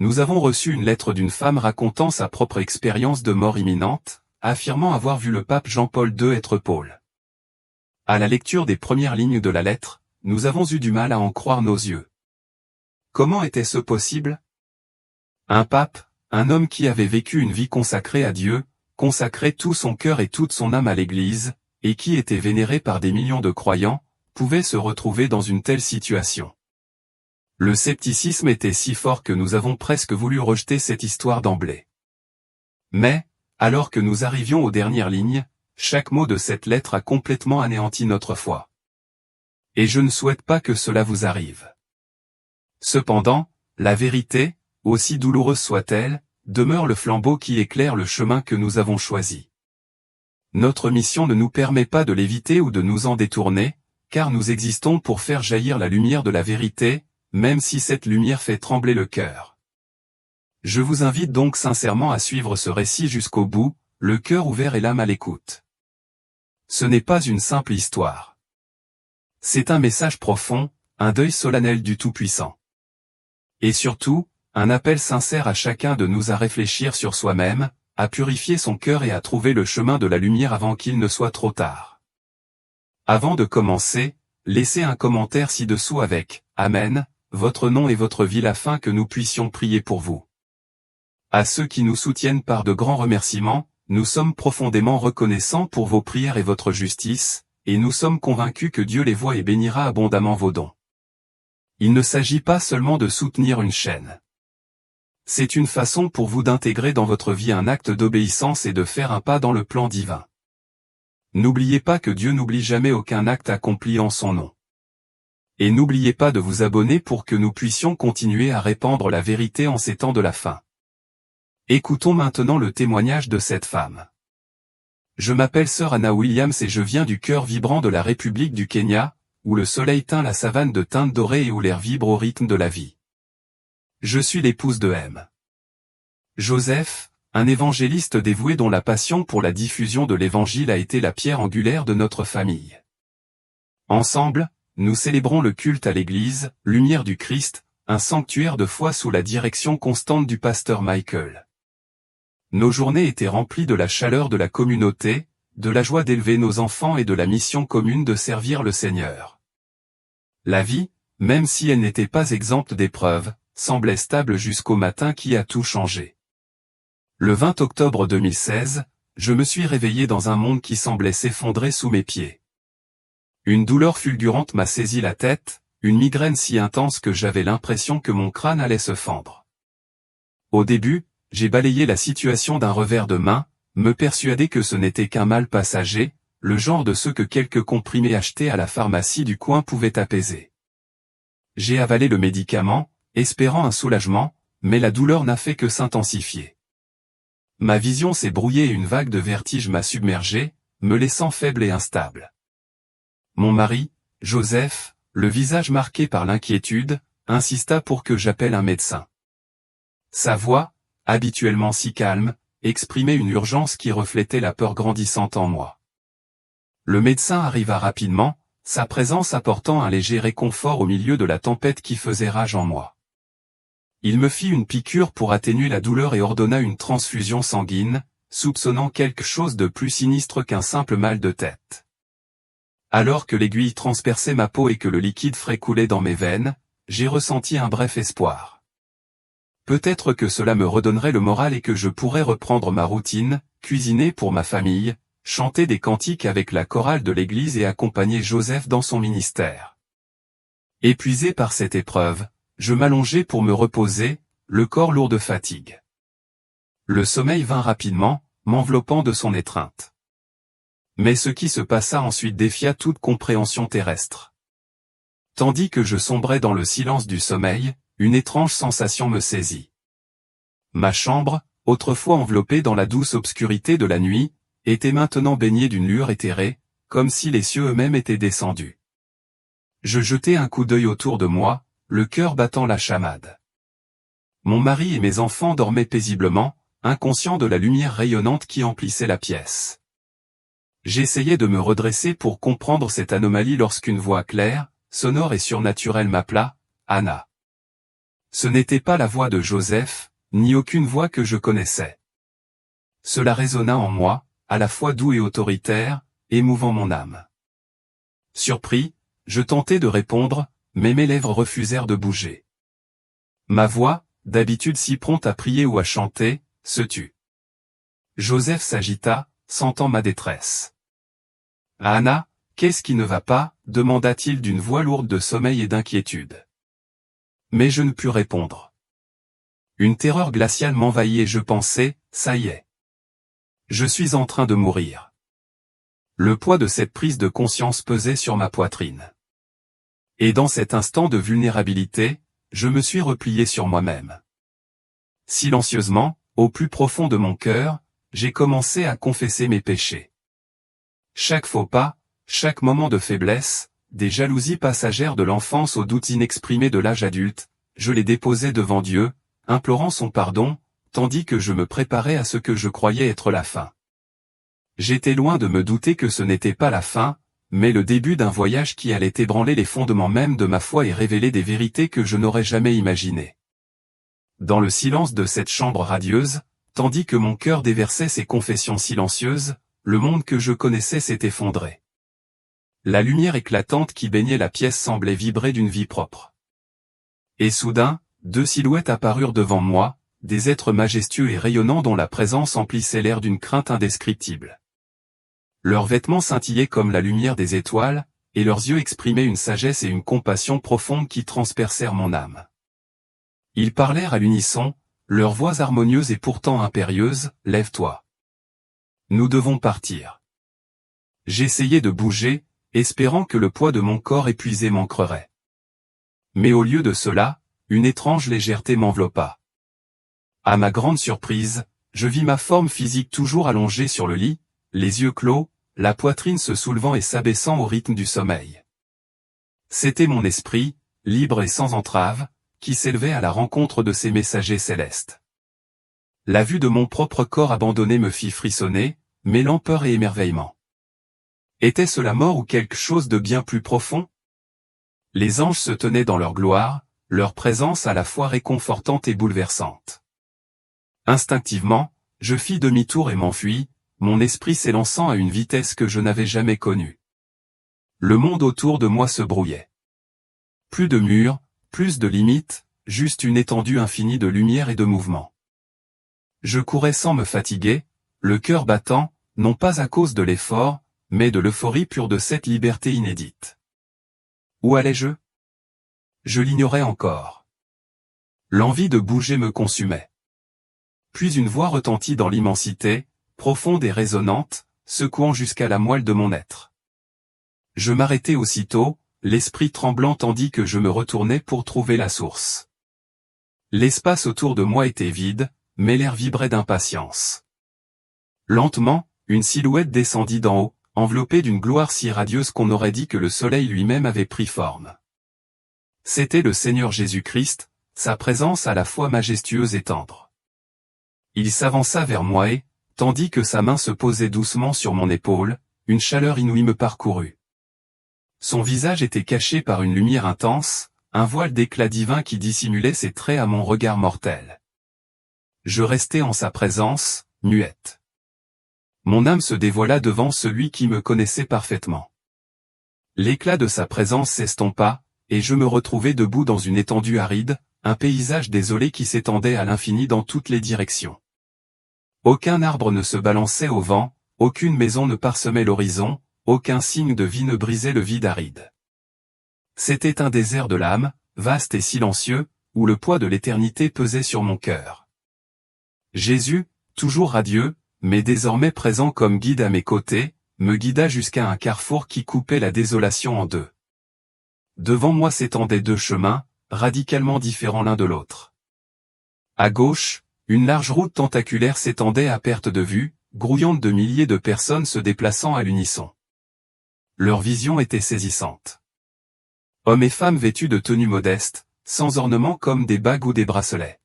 nous avons reçu une lettre d'une femme racontant sa propre expérience de mort imminente, affirmant avoir vu le pape Jean-Paul II être Paul. À la lecture des premières lignes de la lettre, nous avons eu du mal à en croire nos yeux. Comment était-ce possible? Un pape, un homme qui avait vécu une vie consacrée à Dieu, consacrait tout son cœur et toute son âme à l'Église, et qui était vénéré par des millions de croyants, pouvait se retrouver dans une telle situation. Le scepticisme était si fort que nous avons presque voulu rejeter cette histoire d'emblée. Mais, alors que nous arrivions aux dernières lignes, chaque mot de cette lettre a complètement anéanti notre foi. Et je ne souhaite pas que cela vous arrive. Cependant, la vérité, aussi douloureuse soit-elle, demeure le flambeau qui éclaire le chemin que nous avons choisi. Notre mission ne nous permet pas de l'éviter ou de nous en détourner, car nous existons pour faire jaillir la lumière de la vérité, même si cette lumière fait trembler le cœur. Je vous invite donc sincèrement à suivre ce récit jusqu'au bout, le cœur ouvert et l'âme à l'écoute. Ce n'est pas une simple histoire. C'est un message profond, un deuil solennel du Tout-Puissant. Et surtout, un appel sincère à chacun de nous à réfléchir sur soi-même, à purifier son cœur et à trouver le chemin de la lumière avant qu'il ne soit trop tard. Avant de commencer, laissez un commentaire ci-dessous avec « Amen », votre nom et votre ville afin que nous puissions prier pour vous. À ceux qui nous soutiennent par de grands remerciements, nous sommes profondément reconnaissants pour vos prières et votre justice, et nous sommes convaincus que Dieu les voit et bénira abondamment vos dons. Il ne s'agit pas seulement de soutenir une chaîne. C'est une façon pour vous d'intégrer dans votre vie un acte d'obéissance et de faire un pas dans le plan divin. N'oubliez pas que Dieu n'oublie jamais aucun acte accompli en son nom. Et n'oubliez pas de vous abonner pour que nous puissions continuer à répandre la vérité en ces temps de la fin. Écoutons maintenant le témoignage de cette femme. Je m'appelle Sœur Anna Williams et je viens du cœur vibrant de la République du Kenya, où le soleil teint la savane de teintes dorées et où l'air vibre au rythme de la vie. Je suis l'épouse de M. Joseph, un évangéliste dévoué dont la passion pour la diffusion de l'Évangile a été la pierre angulaire de notre famille. Ensemble, nous célébrons le culte à l'Église, Lumière du Christ, un sanctuaire de foi sous la direction constante du pasteur Michael. Nos journées étaient remplies de la chaleur de la communauté, de la joie d'élever nos enfants et de la mission commune de servir le Seigneur. La vie, même si elle n'était pas exempte d'épreuves, semblait stable jusqu'au matin qui a tout changé. Le 20 octobre 2016, je me suis réveillé dans un monde qui semblait s'effondrer sous mes pieds. Une douleur fulgurante m'a saisi la tête, une migraine si intense que j'avais l'impression que mon crâne allait se fendre. Au début, j'ai balayé la situation d'un revers de main, me persuadé que ce n'était qu'un mal passager, le genre de ceux que quelques comprimés achetés à la pharmacie du coin pouvaient apaiser. J'ai avalé le médicament, espérant un soulagement, mais la douleur n'a fait que s'intensifier. Ma vision s'est brouillée et une vague de vertige m'a submergé, me laissant faible et instable. Mon mari, Joseph, le visage marqué par l'inquiétude, insista pour que j'appelle un médecin. Sa voix, habituellement si calme, exprimait une urgence qui reflétait la peur grandissante en moi. Le médecin arriva rapidement, sa présence apportant un léger réconfort au milieu de la tempête qui faisait rage en moi. Il me fit une piqûre pour atténuer la douleur et ordonna une transfusion sanguine, soupçonnant quelque chose de plus sinistre qu'un simple mal de tête. Alors que l'aiguille transperçait ma peau et que le liquide frais coulait dans mes veines, j'ai ressenti un bref espoir. Peut-être que cela me redonnerait le moral et que je pourrais reprendre ma routine, cuisiner pour ma famille, chanter des cantiques avec la chorale de l'église et accompagner Joseph dans son ministère. Épuisé par cette épreuve, je m'allongeai pour me reposer, le corps lourd de fatigue. Le sommeil vint rapidement, m'enveloppant de son étreinte. Mais ce qui se passa ensuite défia toute compréhension terrestre. Tandis que je sombrais dans le silence du sommeil, une étrange sensation me saisit. Ma chambre, autrefois enveloppée dans la douce obscurité de la nuit, était maintenant baignée d'une lueur éthérée, comme si les cieux eux-mêmes étaient descendus. Je jetai un coup d'œil autour de moi, le cœur battant la chamade. Mon mari et mes enfants dormaient paisiblement, inconscients de la lumière rayonnante qui emplissait la pièce. J'essayais de me redresser pour comprendre cette anomalie lorsqu'une voix claire, sonore et surnaturelle m'appela, « Anna ». Ce n'était pas la voix de Joseph, ni aucune voix que je connaissais. Cela résonna en moi, à la fois doux et autoritaire, émouvant mon âme. Surpris, je tentai de répondre, mais mes lèvres refusèrent de bouger. Ma voix, d'habitude si prompte à prier ou à chanter, se tut. Joseph s'agita, sentant ma détresse. « Anna, qu'est-ce qui ne va pas ?» demanda-t-il d'une voix lourde de sommeil et d'inquiétude. Mais je ne pus répondre. Une terreur glaciale m'envahit et je pensais, ça y est. Je suis en train de mourir. Le poids de cette prise de conscience pesait sur ma poitrine. Et dans cet instant de vulnérabilité, je me suis replié sur moi-même. Silencieusement, au plus profond de mon cœur, j'ai commencé à confesser mes péchés. Chaque faux pas, chaque moment de faiblesse, des jalousies passagères de l'enfance aux doutes inexprimés de l'âge adulte, je les déposais devant Dieu, implorant son pardon, tandis que je me préparais à ce que je croyais être la fin. J'étais loin de me douter que ce n'était pas la fin, mais le début d'un voyage qui allait ébranler les fondements même de ma foi et révéler des vérités que je n'aurais jamais imaginées. Dans le silence de cette chambre radieuse, tandis que mon cœur déversait ses confessions silencieuses, le monde que je connaissais s'est effondré. La lumière éclatante qui baignait la pièce semblait vibrer d'une vie propre. Et soudain, deux silhouettes apparurent devant moi, des êtres majestueux et rayonnants dont la présence emplissait l'air d'une crainte indescriptible. Leurs vêtements scintillaient comme la lumière des étoiles, et leurs yeux exprimaient une sagesse et une compassion profonde qui transpercèrent mon âme. Ils parlèrent à l'unisson, leurs voix harmonieuses et pourtant impérieuses, « Lève-toi. Nous devons partir. » J'essayais de bouger, espérant que le poids de mon corps épuisé manquerait. Mais au lieu de cela, une étrange légèreté m'enveloppa. À ma grande surprise, je vis ma forme physique toujours allongée sur le lit, les yeux clos, la poitrine se soulevant et s'abaissant au rythme du sommeil. C'était mon esprit, libre et sans entrave, qui s'élevait à la rencontre de ces messagers célestes. La vue de mon propre corps abandonné me fit frissonner, mêlant peur et émerveillement. Était-ce la mort ou quelque chose de bien plus profond? Les anges se tenaient dans leur gloire, leur présence à la fois réconfortante et bouleversante. Instinctivement, je fis demi-tour et m'enfuis, mon esprit s'élançant à une vitesse que je n'avais jamais connue. Le monde autour de moi se brouillait. Plus de murs, plus de limites, juste une étendue infinie de lumière et de mouvement. Je courais sans me fatiguer, le cœur battant, non pas à cause de l'effort, mais de l'euphorie pure de cette liberté inédite. Où allais-je? Je l'ignorais encore. L'envie de bouger me consumait. Puis une voix retentit dans l'immensité, profonde et résonnante, secouant jusqu'à la moelle de mon être. Je m'arrêtai aussitôt, l'esprit tremblant tandis que je me retournais pour trouver la source. L'espace autour de moi était vide, mais l'air vibrait d'impatience. Lentement, une silhouette descendit d'en haut, enveloppée d'une gloire si radieuse qu'on aurait dit que le soleil lui-même avait pris forme. C'était le Seigneur Jésus-Christ, sa présence à la fois majestueuse et tendre. Il s'avança vers moi et, tandis que sa main se posait doucement sur mon épaule, une chaleur inouïe me parcourut. Son visage était caché par une lumière intense, un voile d'éclat divin qui dissimulait ses traits à mon regard mortel. Je restai en sa présence, muette. Mon âme se dévoila devant celui qui me connaissait parfaitement. L'éclat de sa présence s'estompa, et je me retrouvai debout dans une étendue aride, un paysage désolé qui s'étendait à l'infini dans toutes les directions. Aucun arbre ne se balançait au vent, aucune maison ne parsemait l'horizon, aucun signe de vie ne brisait le vide aride. C'était un désert de l'âme, vaste et silencieux, où le poids de l'éternité pesait sur mon cœur. Jésus, toujours radieux, mais désormais présent comme guide à mes côtés, me guida jusqu'à un carrefour qui coupait la désolation en deux. Devant moi s'étendaient deux chemins, radicalement différents l'un de l'autre. À gauche, une large route tentaculaire s'étendait à perte de vue, grouillante de milliers de personnes se déplaçant à l'unisson. Leur vision était saisissante. Hommes et femmes vêtus de tenues modestes, sans ornements comme des bagues ou des bracelets.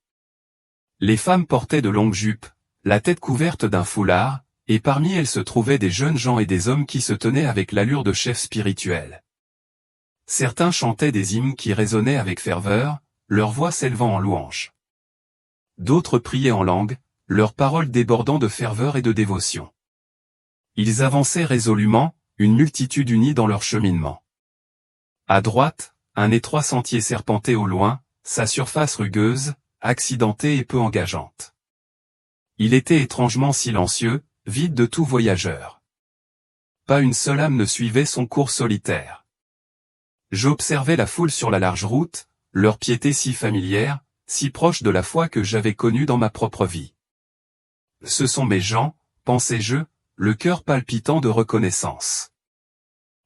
Les femmes portaient de longues jupes, la tête couverte d'un foulard, et parmi elles se trouvaient des jeunes gens et des hommes qui se tenaient avec l'allure de chefs spirituels. Certains chantaient des hymnes qui résonnaient avec ferveur, leur voix s'élevant en louange. D'autres priaient en langue, leurs paroles débordant de ferveur et de dévotion. Ils avançaient résolument, une multitude unie dans leur cheminement. À droite, un étroit sentier serpentait au loin, sa surface rugueuse, accidentée et peu engageante. Il était étrangement silencieux, vide de tout voyageur. Pas une seule âme ne suivait son cours solitaire. J'observais la foule sur la large route, leur piété si familière, si proche de la foi que j'avais connue dans ma propre vie. Ce sont mes gens, pensais-je, le cœur palpitant de reconnaissance.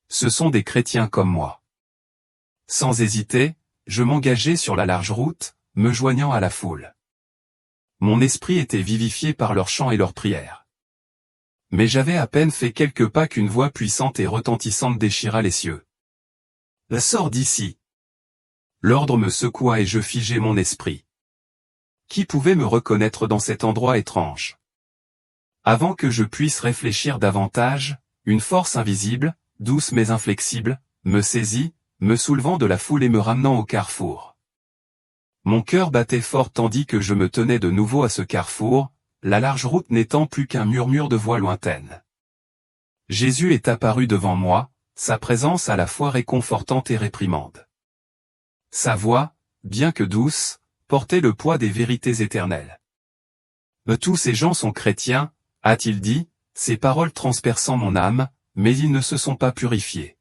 Ce sont des chrétiens comme moi. Sans hésiter, je m'engageai sur la large route, me joignant à la foule. Mon esprit était vivifié par leurs chants et leurs prières. Mais j'avais à peine fait quelques pas qu'une voix puissante et retentissante déchira les cieux. « Sors d'ici !» L'ordre me secoua et je figeai mon esprit. Qui pouvait me reconnaître dans cet endroit étrange? Avant que je puisse réfléchir davantage, une force invisible, douce mais inflexible, me saisit, me soulevant de la foule et me ramenant au carrefour. Mon cœur battait fort tandis que je me tenais de nouveau à ce carrefour, la large route n'étant plus qu'un murmure de voix lointaines. Jésus est apparu devant moi, sa présence à la fois réconfortante et réprimande. Sa voix, bien que douce, portait le poids des vérités éternelles. « Tous ces gens sont chrétiens », a-t-il dit, ces paroles transperçant mon âme, mais ils ne se sont pas purifiés.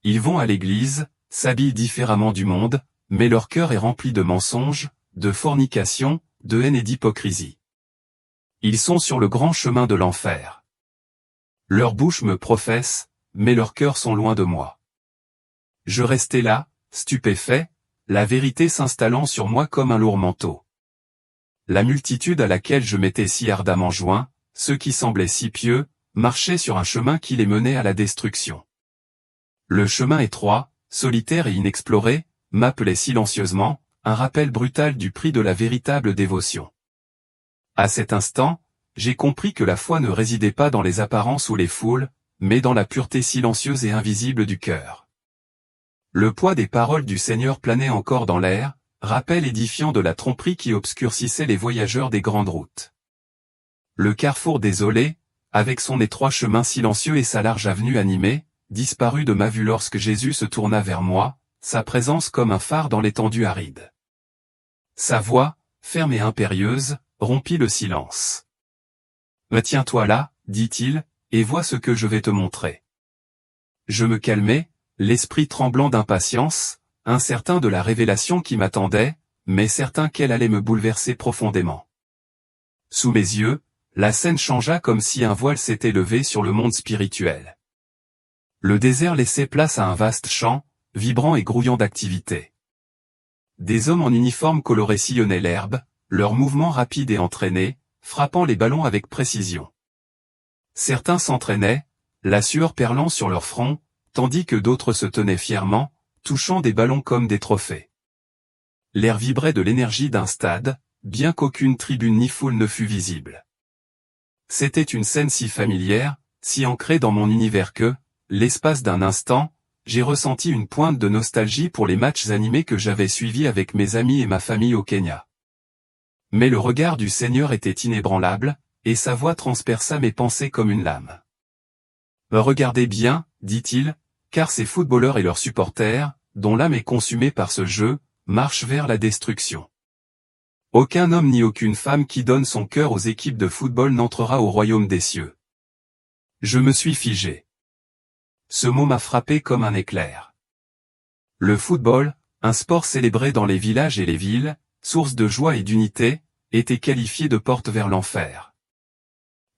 Ils vont à l'église, s'habillent différemment du monde, mais leur cœur est rempli de mensonges, de fornication, de haine et d'hypocrisie. Ils sont sur le grand chemin de l'enfer. Leurs bouches me professent, mais leurs cœurs sont loin de moi. Je restais là, stupéfait, la vérité s'installant sur moi comme un lourd manteau. La multitude à laquelle je m'étais si ardemment joint, ceux qui semblaient si pieux, marchaient sur un chemin qui les menait à la destruction. Le chemin étroit, solitaire et inexploré, m'appelait silencieusement, un rappel brutal du prix de la véritable dévotion. À cet instant, j'ai compris que la foi ne résidait pas dans les apparences ou les foules, mais dans la pureté silencieuse et invisible du cœur. Le poids des paroles du Seigneur planait encore dans l'air, rappel édifiant de la tromperie qui obscurcissait les voyageurs des grandes routes. Le carrefour désolé, avec son étroit chemin silencieux et sa large avenue animée, disparut de ma vue lorsque Jésus se tourna vers moi, sa présence comme un phare dans l'étendue aride. Sa voix, ferme et impérieuse, rompit le silence. « Tiens-toi là, dit-il, et vois ce que je vais te montrer. » Je me calmai, l'esprit tremblant d'impatience, incertain de la révélation qui m'attendait, mais certain qu'elle allait me bouleverser profondément. Sous mes yeux, la scène changea comme si un voile s'était levé sur le monde spirituel. Le désert laissait place à un vaste champ, vibrant et grouillant d'activité. Des hommes en uniforme coloré sillonnaient l'herbe, leurs mouvements rapides et entraînés, frappant les ballons avec précision. Certains s'entraînaient, la sueur perlant sur leur front, tandis que d'autres se tenaient fièrement, touchant des ballons comme des trophées. L'air vibrait de l'énergie d'un stade, bien qu'aucune tribune ni foule ne fût visible. C'était une scène si familière, si ancrée dans mon univers que, l'espace d'un instant, j'ai ressenti une pointe de nostalgie pour les matchs animés que j'avais suivis avec mes amis et ma famille au Kenya. Mais le regard du Seigneur était inébranlable, et sa voix transperça mes pensées comme une lame. « Regardez bien, dit-il, car ces footballeurs et leurs supporters, dont l'âme est consumée par ce jeu, marchent vers la destruction. Aucun homme ni aucune femme qui donne son cœur aux équipes de football n'entrera au royaume des cieux. » Je me suis figé. Ce mot m'a frappé comme un éclair. Le football, un sport célébré dans les villages et les villes, source de joie et d'unité, était qualifié de porte vers l'enfer.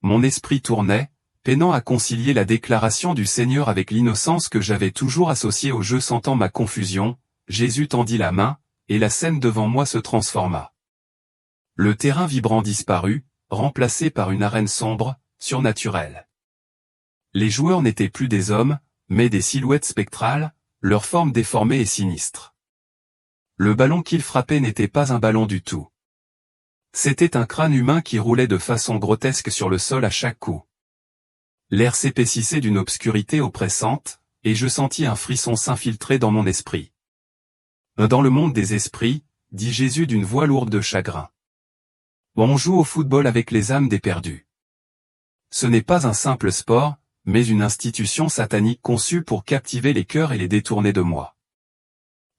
Mon esprit tournait, peinant à concilier la déclaration du Seigneur avec l'innocence que j'avais toujours associée au jeu. Sentant ma confusion, Jésus tendit la main, et la scène devant moi se transforma. Le terrain vibrant disparut, remplacé par une arène sombre, surnaturelle. Les joueurs n'étaient plus des hommes, mais des silhouettes spectrales, leur forme déformée et sinistre. Le ballon qu'ils frappaient n'était pas un ballon du tout. C'était un crâne humain qui roulait de façon grotesque sur le sol à chaque coup. L'air s'épaississait d'une obscurité oppressante, et je sentis un frisson s'infiltrer dans mon esprit. Dans le monde des esprits, dit Jésus d'une voix lourde de chagrin. On joue au football avec les âmes des perdus. Ce n'est pas un simple sport, mais une institution satanique conçue pour captiver les cœurs et les détourner de moi.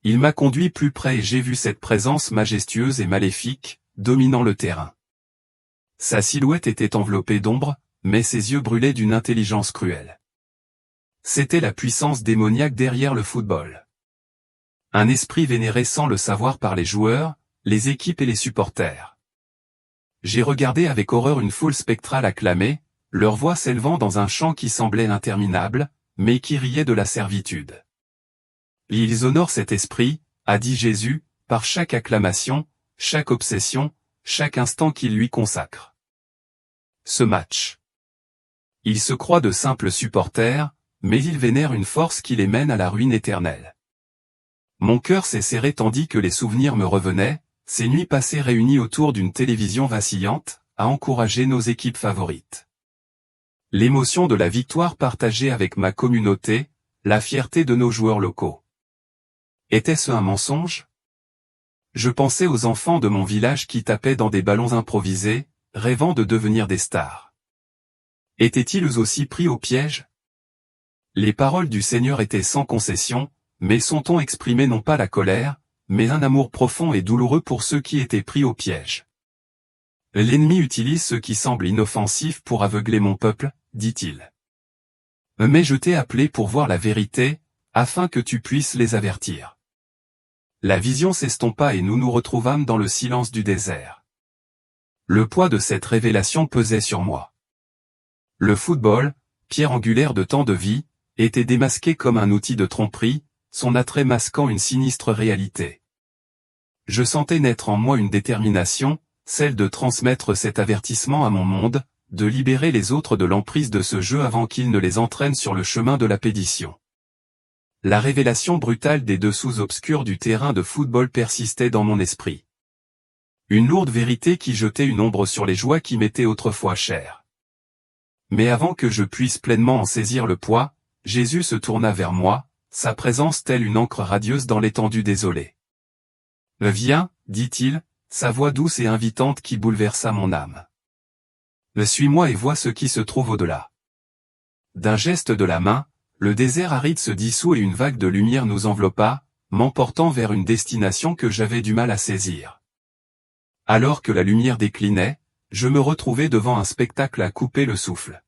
Il m'a conduit plus près et j'ai vu cette présence majestueuse et maléfique, dominant le terrain. Sa silhouette était enveloppée d'ombre, mais ses yeux brûlaient d'une intelligence cruelle. C'était la puissance démoniaque derrière le football. Un esprit vénéré sans le savoir par les joueurs, les équipes et les supporters. J'ai regardé avec horreur une foule spectrale acclamer, leur voix s'élevant dans un chant qui semblait interminable, mais qui riait de la servitude. Ils honorent cet esprit, a dit Jésus, par chaque acclamation, chaque obsession, chaque instant qu'ils lui consacrent. Ce match. Ils se croient de simples supporters, mais ils vénèrent une force qui les mène à la ruine éternelle. Mon cœur s'est serré tandis que les souvenirs me revenaient, ces nuits passées réunies autour d'une télévision vacillante, à encourager nos équipes favorites. L'émotion de la victoire partagée avec ma communauté, la fierté de nos joueurs locaux. Était-ce un mensonge? Je pensais aux enfants de mon village qui tapaient dans des ballons improvisés, rêvant de devenir des stars. Étaient-ils eux aussi pris au piège? Les paroles du Seigneur étaient sans concession, mais son ton exprimait non pas la colère, mais un amour profond et douloureux pour ceux qui étaient pris au piège. L'ennemi utilise ce qui semble inoffensif pour aveugler mon peuple, dit-il. Mais je t'ai appelé pour voir la vérité, afin que tu puisses les avertir. La vision s'estompa et nous nous retrouvâmes dans le silence du désert. Le poids de cette révélation pesait sur moi. Le football, pierre angulaire de tant de vie, était démasqué comme un outil de tromperie, son attrait masquant une sinistre réalité. Je sentais naître en moi une détermination, celle de transmettre cet avertissement à mon monde, de libérer les autres de l'emprise de ce jeu avant qu'il ne les entraîne sur le chemin de la perdition. La révélation brutale des dessous obscurs du terrain de football persistait dans mon esprit. Une lourde vérité qui jetait une ombre sur les joies qui m'étaient autrefois chères. Mais avant que je puisse pleinement en saisir le poids, Jésus se tourna vers moi, sa présence telle une encre radieuse dans l'étendue désolée. « Viens, dit-il, sa voix douce et invitante qui bouleversa mon âme. Suis-moi et vois ce qui se trouve au-delà. » D'un geste de la main, le désert aride se dissout et une vague de lumière nous enveloppa, m'emportant vers une destination que j'avais du mal à saisir. Alors que la lumière déclinait, je me retrouvai devant un spectacle à couper le souffle.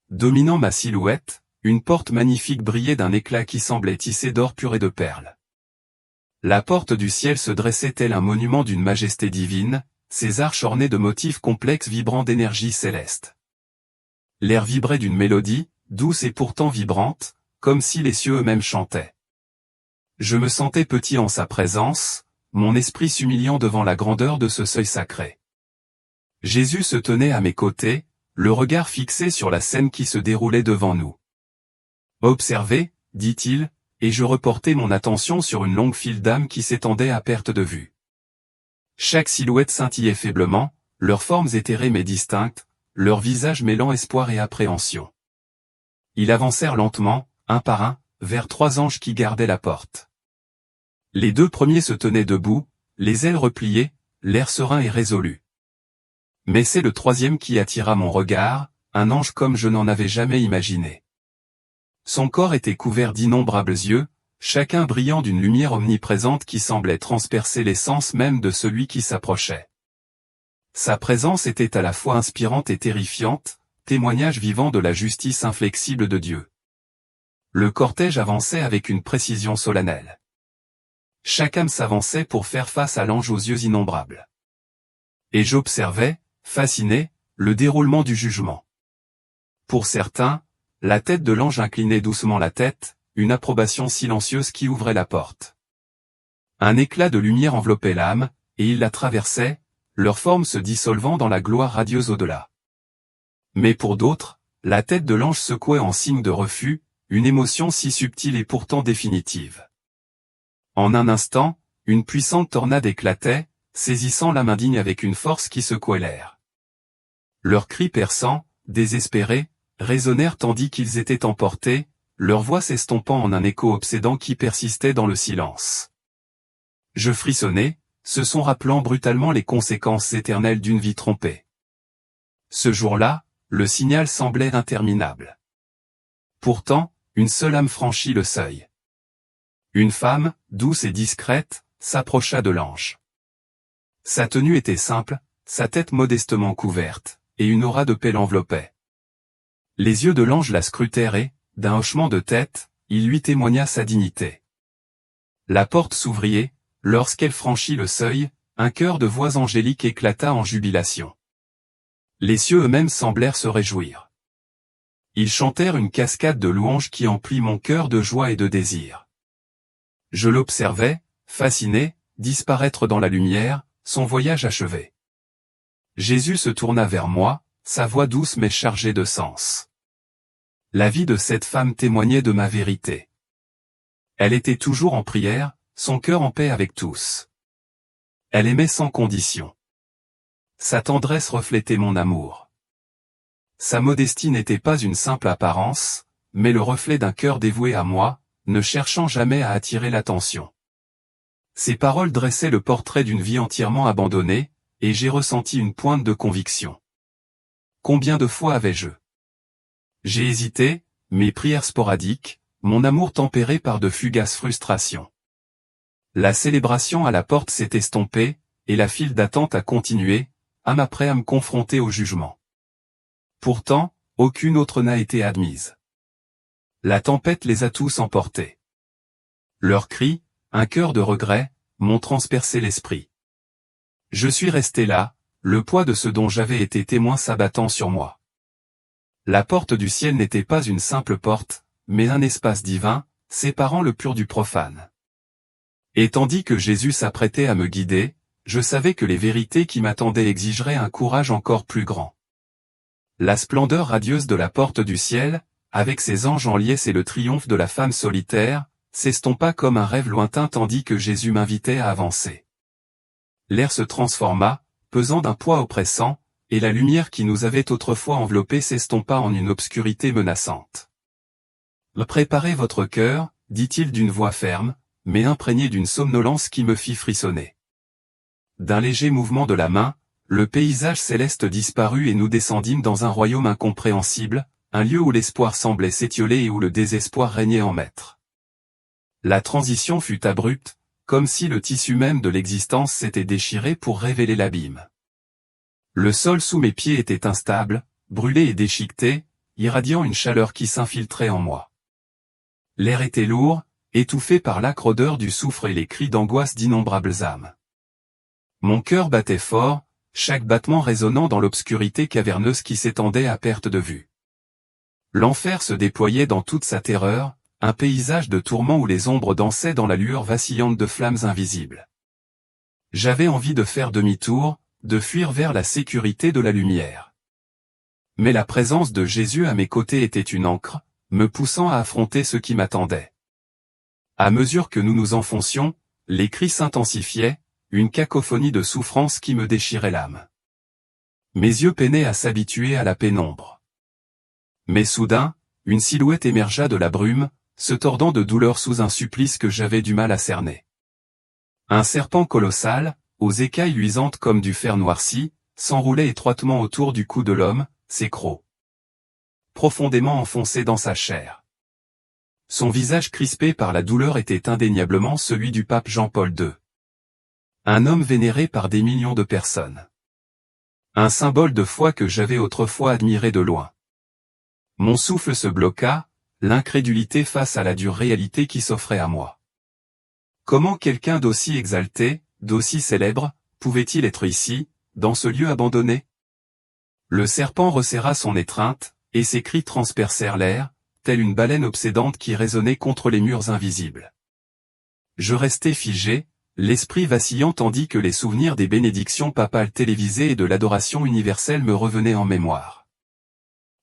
Dominant ma silhouette, une porte magnifique brillait d'un éclat qui semblait tissé d'or pur et de perles. La porte du ciel se dressait tel un monument d'une majesté divine, ses arches ornées de motifs complexes vibrant d'énergie céleste. L'air vibrait d'une mélodie, douce et pourtant vibrante, comme si les cieux eux-mêmes chantaient. Je me sentais petit en sa présence, mon esprit s'humiliant devant la grandeur de ce seuil sacré. Jésus se tenait à mes côtés, le regard fixé sur la scène qui se déroulait devant nous. « Observez, dit-il, et je reportai mon attention sur une longue file d'âmes qui s'étendait à perte de vue. Chaque silhouette scintillait faiblement, leurs formes éthérées mais distinctes, leurs visages mêlant espoir et appréhension. Ils avancèrent lentement, un par un, vers 3 anges qui gardaient la porte. Les 2 premiers se tenaient debout, les ailes repliées, l'air serein et résolu. Mais c'est le 3e qui attira mon regard, un ange comme je n'en avais jamais imaginé. Son corps était couvert d'innombrables yeux, chacun brillant d'une lumière omniprésente qui semblait transpercer l'essence même de celui qui s'approchait. Sa présence était à la fois inspirante et terrifiante, témoignage vivant de la justice inflexible de Dieu. Le cortège avançait avec une précision solennelle. Chaque âme s'avançait pour faire face à l'ange aux yeux innombrables. Et j'observais, fasciné, le déroulement du jugement. Pour certains, la tête de l'ange inclinait doucement la tête, une approbation silencieuse qui ouvrait la porte. Un éclat de lumière enveloppait l'âme, et il la traversait, leur forme se dissolvant dans la gloire radieuse au-delà. Mais pour d'autres, la tête de l'ange secouait en signe de refus, une émotion si subtile et pourtant définitive. En un instant, une puissante tornade éclatait, saisissant l'âme indigne avec une force qui secouait l'air. Leurs cris perçants, désespérés, résonnèrent tandis qu'ils étaient emportés, leur voix s'estompant en un écho obsédant qui persistait dans le silence. Je frissonnai, se sont rappelant brutalement les conséquences éternelles d'une vie trompée. Ce jour-là, le signal semblait interminable. Pourtant, une seule âme franchit le seuil. Une femme, douce et discrète, s'approcha de l'ange. Sa tenue était simple, sa tête modestement couverte, et une aura de paix l'enveloppait. Les yeux de l'ange la scrutèrent et, d'un hochement de tête, il lui témoigna sa dignité. La porte s'ouvrit et, lorsqu'elle franchit le seuil, un chœur de voix angéliques éclata en jubilation. Les cieux eux-mêmes semblèrent se réjouir. Ils chantèrent une cascade de louanges qui emplit mon cœur de joie et de désir. Je l'observais, fasciné, disparaître dans la lumière, son voyage achevé. Jésus se tourna vers moi, sa voix douce mais chargée de sens. La vie de cette femme témoignait de ma vérité. Elle était toujours en prière, son cœur en paix avec tous. Elle aimait sans condition. Sa tendresse reflétait mon amour. Sa modestie n'était pas une simple apparence, mais le reflet d'un cœur dévoué à moi, ne cherchant jamais à attirer l'attention. Ses paroles dressaient le portrait d'une vie entièrement abandonnée, et j'ai ressenti une pointe de conviction. Combien de fois avais-je? J'ai hésité, mes prières sporadiques, mon amour tempéré par de fugaces frustrations. La célébration à la porte s'est estompée, et la file d'attente a continué, âme après âme confrontée au jugement. Pourtant, aucune autre n'a été admise. La tempête les a tous emportés. Leurs cris, un cœur de regret, m'ont transpercé l'esprit. Je suis resté là, le poids de ce dont j'avais été témoin s'abattant sur moi. La porte du ciel n'était pas une simple porte, mais un espace divin, séparant le pur du profane. Et tandis que Jésus s'apprêtait à me guider, je savais que les vérités qui m'attendaient exigeraient un courage encore plus grand. La splendeur radieuse de la porte du ciel, avec ses anges en liesse et le triomphe de la femme solitaire, s'estompa comme un rêve lointain tandis que Jésus m'invitait à avancer. L'air se transforma, pesant d'un poids oppressant, et la lumière qui nous avait autrefois enveloppés s'estompa en une obscurité menaçante. « Préparez votre cœur, dit-il d'une voix ferme, mais imprégnée d'une somnolence qui me fit frissonner. D'un léger mouvement de la main, le paysage céleste disparut et nous descendîmes dans un royaume incompréhensible, un lieu où l'espoir semblait s'étioler et où le désespoir régnait en maître. La transition fut abrupte, comme si le tissu même de l'existence s'était déchiré pour révéler l'abîme. Le sol sous mes pieds était instable, brûlé et déchiqueté, irradiant une chaleur qui s'infiltrait en moi. L'air était lourd, étouffé par l'âcre odeur du soufre et les cris d'angoisse d'innombrables âmes. Mon cœur battait fort, chaque battement résonnant dans l'obscurité caverneuse qui s'étendait à perte de vue. L'enfer se déployait dans toute sa terreur, un paysage de tourments où les ombres dansaient dans la lueur vacillante de flammes invisibles. J'avais envie de faire demi-tour, de fuir vers la sécurité de la lumière. Mais la présence de Jésus à mes côtés était une ancre, me poussant à affronter ce qui m'attendait. À mesure que nous nous enfoncions, les cris s'intensifiaient, une cacophonie de souffrance qui me déchirait l'âme. Mes yeux peinaient à s'habituer à la pénombre. Mais soudain, une silhouette émergea de la brume, se tordant de douleur sous un supplice que j'avais du mal à cerner. Un serpent colossal, aux écailles luisantes comme du fer noirci, s'enroulait étroitement autour du cou de l'homme, ses crocs profondément enfoncés dans sa chair. Son visage crispé par la douleur était indéniablement celui du pape Jean-Paul II. Un homme vénéré par des millions de personnes. Un symbole de foi que j'avais autrefois admiré de loin. Mon souffle se bloqua, l'incrédulité face à la dure réalité qui s'offrait à moi. Comment quelqu'un d'aussi exalté, d'aussi célèbre, pouvait-il être ici, dans ce lieu abandonné? Le serpent resserra son étreinte, et ses cris transpercèrent l'air, telle une baleine obsédante qui résonnait contre les murs invisibles. Je restai figé, l'esprit vacillant tandis que les souvenirs des bénédictions papales télévisées et de l'adoration universelle me revenaient en mémoire.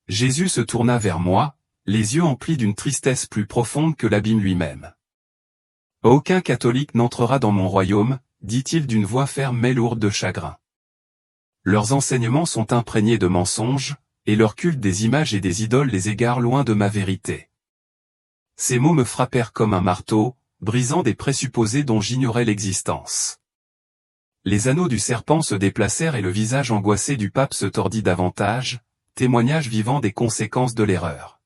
Jésus se tourna vers moi, les yeux emplis d'une tristesse plus profonde que l'abîme lui-même. « Aucun catholique n'entrera dans mon royaume, dit-il d'une voix ferme mais lourde de chagrin. Leurs enseignements sont imprégnés de mensonges, et leur culte des images et des idoles les égare loin de ma vérité. » Ces mots me frappèrent comme un marteau, brisant des présupposés dont j'ignorais l'existence. Les anneaux du serpent se déplacèrent et le visage angoissé du pape se tordit davantage, témoignage vivant des conséquences de l'erreur.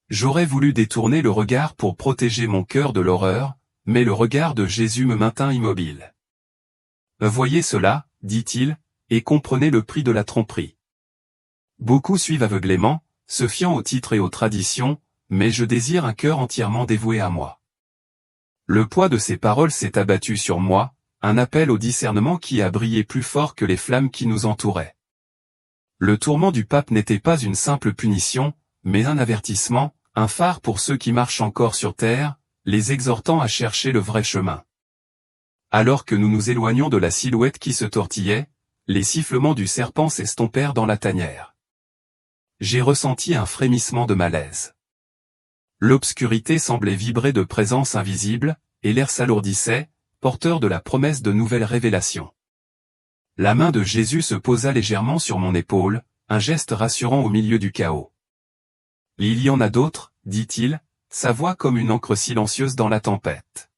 J'aurais voulu détourner le regard pour protéger mon cœur de l'horreur, mais le regard de Jésus me maintint immobile. « Voyez cela, dit-il, et comprenez le prix de la tromperie. Beaucoup suivent aveuglément, se fiant aux titres et aux traditions, mais je désire un cœur entièrement dévoué à moi. » Le poids de ces paroles s'est abattu sur moi, un appel au discernement qui a brillé plus fort que les flammes qui nous entouraient. Le tourment du pape n'était pas une simple punition, mais un avertissement, un phare pour ceux qui marchent encore sur terre, les exhortant à chercher le vrai chemin. Alors que nous nous éloignions de la silhouette qui se tortillait, les sifflements du serpent s'estompèrent dans la tanière. J'ai ressenti un frémissement de malaise. L'obscurité semblait vibrer de présence invisible, et l'air s'alourdissait, porteur de la promesse de nouvelles révélations. La main de Jésus se posa légèrement sur mon épaule, un geste rassurant au milieu du chaos. « Il y en a d'autres, dit-il, sa voix comme une encre silencieuse dans la tempête.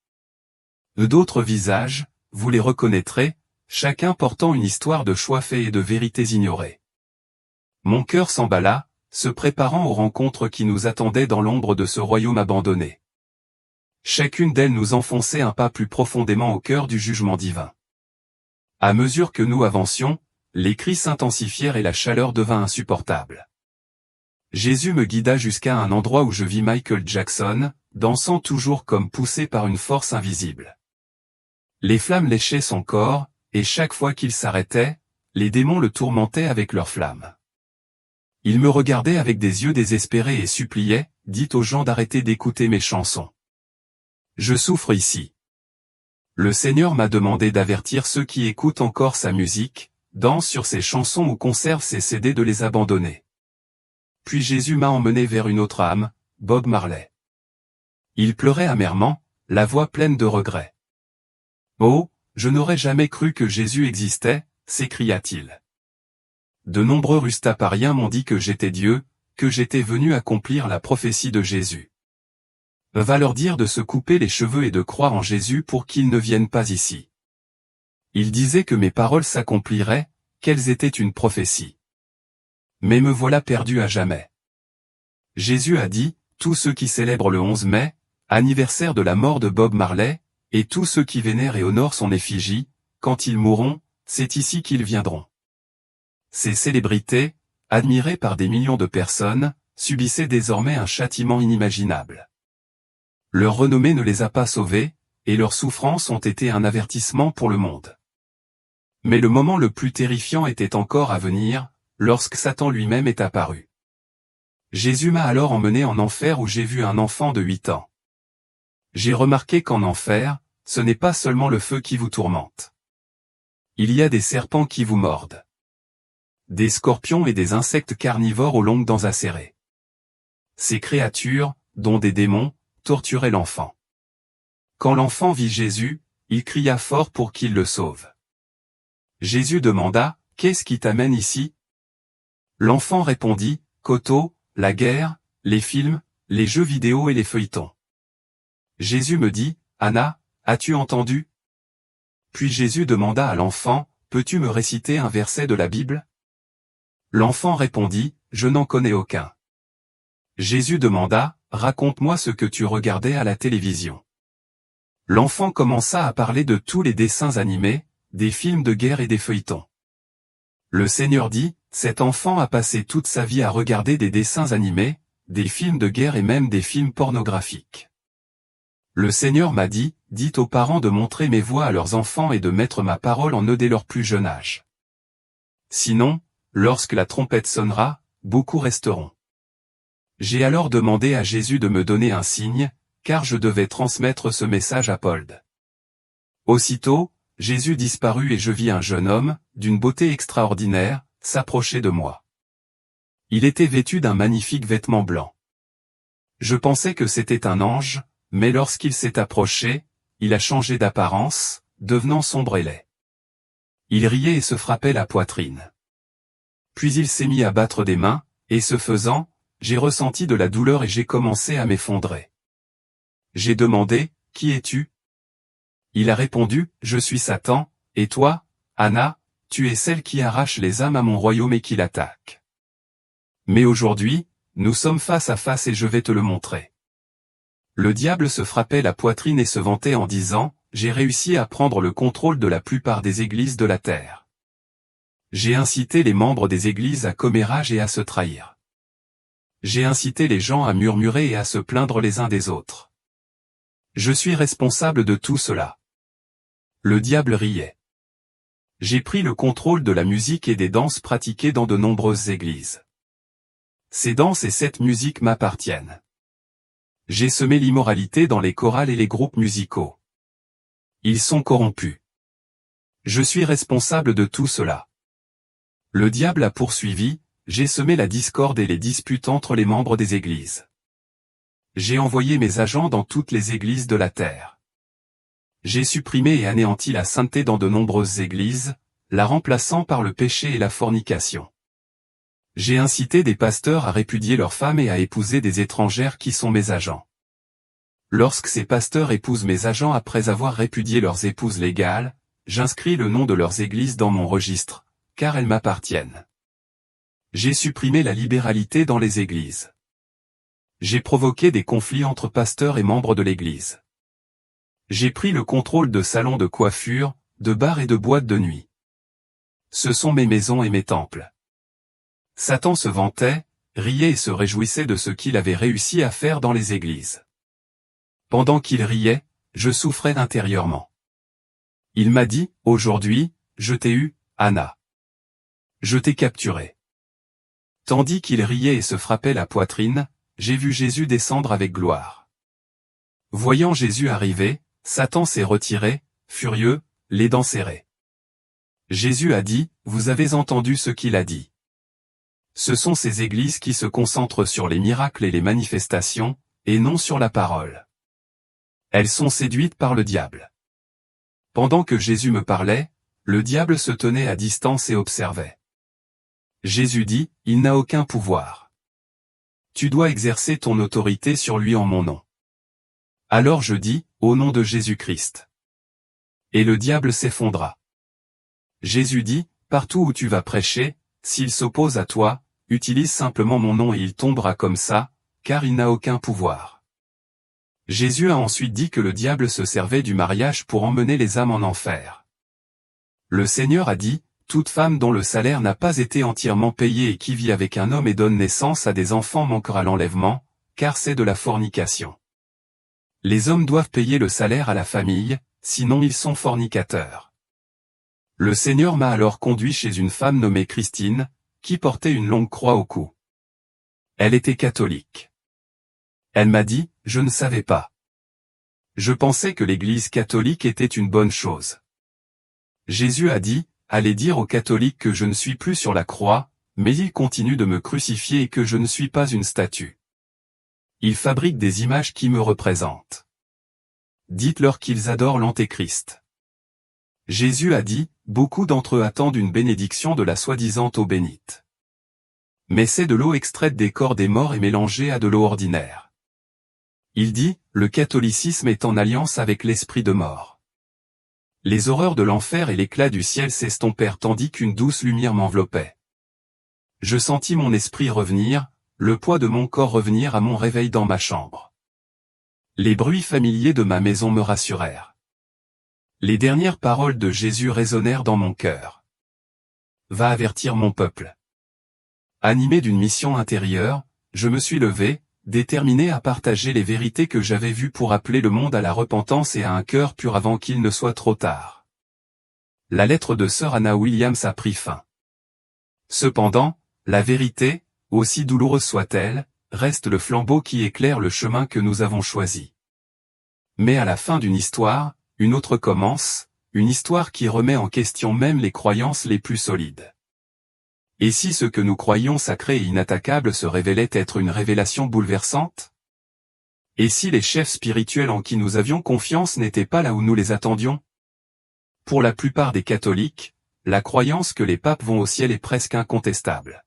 D'autres visages, vous les reconnaîtrez, chacun portant une histoire de choix faits et de vérités ignorées. » Mon cœur s'emballa, se préparant aux rencontres qui nous attendaient dans l'ombre de ce royaume abandonné. Chacune d'elles nous enfonçait un pas plus profondément au cœur du jugement divin. À mesure que nous avancions, les cris s'intensifièrent et la chaleur devint insupportable. Jésus me guida jusqu'à un endroit où je vis Michael Jackson, dansant toujours comme poussé par une force invisible. Les flammes léchaient son corps, et chaque fois qu'il s'arrêtait, les démons le tourmentaient avec leurs flammes. Il me regardait avec des yeux désespérés et suppliait, dit aux gens d'arrêter d'écouter mes chansons. Je souffre ici. Le Seigneur m'a demandé d'avertir ceux qui écoutent encore sa musique, dansent sur ses chansons ou conservent ses CD de les abandonner. Puis Jésus m'a emmené vers une autre âme, Bob Marley. Il pleurait amèrement, la voix pleine de regret. « Oh, je n'aurais jamais cru que Jésus existait », s'écria-t-il. De nombreux rustapariens m'ont dit que j'étais Dieu, que j'étais venu accomplir la prophétie de Jésus. Va leur dire de se couper les cheveux et de croire en Jésus pour qu'ils ne viennent pas ici. Ils disaient que mes paroles s'accompliraient, qu'elles étaient une prophétie. Mais me voilà perdu à jamais. Jésus a dit, tous ceux qui célèbrent le 11 mai, anniversaire de la mort de Bob Marley, et tous ceux qui vénèrent et honorent son effigie, quand ils mourront, c'est ici qu'ils viendront. Ces célébrités, admirées par des millions de personnes, subissaient désormais un châtiment inimaginable. Leur renommée ne les a pas sauvés, et leurs souffrances ont été un avertissement pour le monde. Mais le moment le plus terrifiant était encore à venir, lorsque Satan lui-même est apparu. Jésus m'a alors emmené en enfer où j'ai vu un enfant de 8 ans. J'ai remarqué qu'en enfer, ce n'est pas seulement le feu qui vous tourmente. Il y a des serpents qui vous mordent. Des scorpions et des insectes carnivores aux longues dents acérées. Ces créatures, dont des démons, torturaient l'enfant. Quand l'enfant vit Jésus, il cria fort pour qu'il le sauve. Jésus demanda, « Qu'est-ce qui t'amène ici ?» L'enfant répondit, « Koto, la guerre, les films, les jeux vidéo et les feuilletons. » Jésus me dit, « Anna, as-tu entendu ?» Puis Jésus demanda à l'enfant, « Peux-tu me réciter un verset de la Bible ?» L'enfant répondit, « Je n'en connais aucun. » Jésus demanda, « Raconte-moi ce que tu regardais à la télévision. » L'enfant commença à parler de tous les dessins animés, des films de guerre et des feuilletons. Le Seigneur dit, « Cet enfant a passé toute sa vie à regarder des dessins animés, des films de guerre et même des films pornographiques. » Le Seigneur m'a dit, « Dites aux parents de montrer mes voix à leurs enfants et de mettre ma parole en eux dès leur plus jeune âge. Sinon, lorsque la trompette sonnera, beaucoup resteront. » J'ai alors demandé à Jésus de me donner un signe, car je devais transmettre ce message à Paul. Aussitôt, Jésus disparut et je vis un jeune homme, d'une beauté extraordinaire, s'approcher de moi. Il était vêtu d'un magnifique vêtement blanc. Je pensais que c'était un ange, mais lorsqu'il s'est approché, il a changé d'apparence, devenant sombre et laid. Il riait et se frappait la poitrine. Puis il s'est mis à battre des mains, et ce faisant, j'ai ressenti de la douleur et j'ai commencé à m'effondrer. J'ai demandé, qui es-tu? Il a répondu, je suis Satan, et toi, Anna, tu es celle qui arrache les âmes à mon royaume et qui l'attaque. Mais aujourd'hui, nous sommes face à face et je vais te le montrer. Le diable se frappait la poitrine et se vantait en disant, j'ai réussi à prendre le contrôle de la plupart des églises de la terre. J'ai incité les membres des églises à commérage et à se trahir. J'ai incité les gens à murmurer et à se plaindre les uns des autres. Je suis responsable de tout cela. Le diable riait. J'ai pris le contrôle de la musique et des danses pratiquées dans de nombreuses églises. Ces danses et cette musique m'appartiennent. J'ai semé l'immoralité dans les chorales et les groupes musicaux. Ils sont corrompus. Je suis responsable de tout cela. Le diable a poursuivi, j'ai semé la discorde et les disputes entre les membres des églises. J'ai envoyé mes agents dans toutes les églises de la terre. J'ai supprimé et anéanti la sainteté dans de nombreuses églises, la remplaçant par le péché et la fornication. J'ai incité des pasteurs à répudier leurs femmes et à épouser des étrangères qui sont mes agents. Lorsque ces pasteurs épousent mes agents après avoir répudié leurs épouses légales, j'inscris le nom de leurs églises dans mon registre, car elles m'appartiennent. J'ai supprimé la libéralité dans les églises. J'ai provoqué des conflits entre pasteurs et membres de l'église. J'ai pris le contrôle de salons de coiffure, de bars et de boîtes de nuit. Ce sont mes maisons et mes temples. Satan se vantait, riait et se réjouissait de ce qu'il avait réussi à faire dans les églises. Pendant qu'il riait, je souffrais intérieurement. Il m'a dit, aujourd'hui, je t'ai eu, Anna. Je t'ai capturé. Tandis qu'il riait et se frappait la poitrine, j'ai vu Jésus descendre avec gloire. Voyant Jésus arriver, Satan s'est retiré, furieux, les dents serrées. Jésus a dit, vous avez entendu ce qu'il a dit. Ce sont ces églises qui se concentrent sur les miracles et les manifestations, et non sur la parole. Elles sont séduites par le diable. Pendant que Jésus me parlait, le diable se tenait à distance et observait. Jésus dit, il n'a aucun pouvoir. Tu dois exercer ton autorité sur lui en mon nom. Alors je dis, au nom de Jésus-Christ. Et le diable s'effondra. Jésus dit, partout où tu vas prêcher, s'il s'oppose à toi, utilise simplement mon nom et il tombera comme ça, car il n'a aucun pouvoir. Jésus a ensuite dit que le diable se servait du mariage pour emmener les âmes en enfer. Le Seigneur a dit, toute femme dont le salaire n'a pas été entièrement payé et qui vit avec un homme et donne naissance à des enfants manquera l'enlèvement, car c'est de la fornication. Les hommes doivent payer le salaire à la famille, sinon ils sont fornicateurs. Le Seigneur m'a alors conduit chez une femme nommée Christine, qui portait une longue croix au cou. Elle était catholique. Elle m'a dit, je ne savais pas. Je pensais que l'Église catholique était une bonne chose. Jésus a dit, allez dire aux catholiques que je ne suis plus sur la croix, mais ils continuent de me crucifier et que je ne suis pas une statue. Ils fabriquent des images qui me représentent. Dites-leur qu'ils adorent l'Antéchrist. Jésus a dit, beaucoup d'entre eux attendent une bénédiction de la soi-disant eau bénite. Mais c'est de l'eau extraite des corps des morts et mélangée à de l'eau ordinaire. Il dit, le catholicisme est en alliance avec l'esprit de mort. Les horreurs de l'enfer et l'éclat du ciel s'estompèrent tandis qu'une douce lumière m'enveloppait. Je sentis mon esprit revenir, le poids de mon corps revenir à mon réveil dans ma chambre. Les bruits familiers de ma maison me rassurèrent. Les dernières paroles de Jésus résonnèrent dans mon cœur. Va avertir mon peuple. Animé d'une mission intérieure, je me suis levé, déterminé à partager les vérités que j'avais vues pour appeler le monde à la repentance et à un cœur pur avant qu'il ne soit trop tard. La lettre de sœur Anna Williams a pris fin. Cependant, la vérité, aussi douloureuse soit-elle, reste le flambeau qui éclaire le chemin que nous avons choisi. Mais à la fin d'une histoire, une autre commence, une histoire qui remet en question même les croyances les plus solides. Et si ce que nous croyions sacré et inattaquable se révélait être une révélation bouleversante? Et si les chefs spirituels en qui nous avions confiance n'étaient pas là où nous les attendions? Pour la plupart des catholiques, la croyance que les papes vont au ciel est presque incontestable.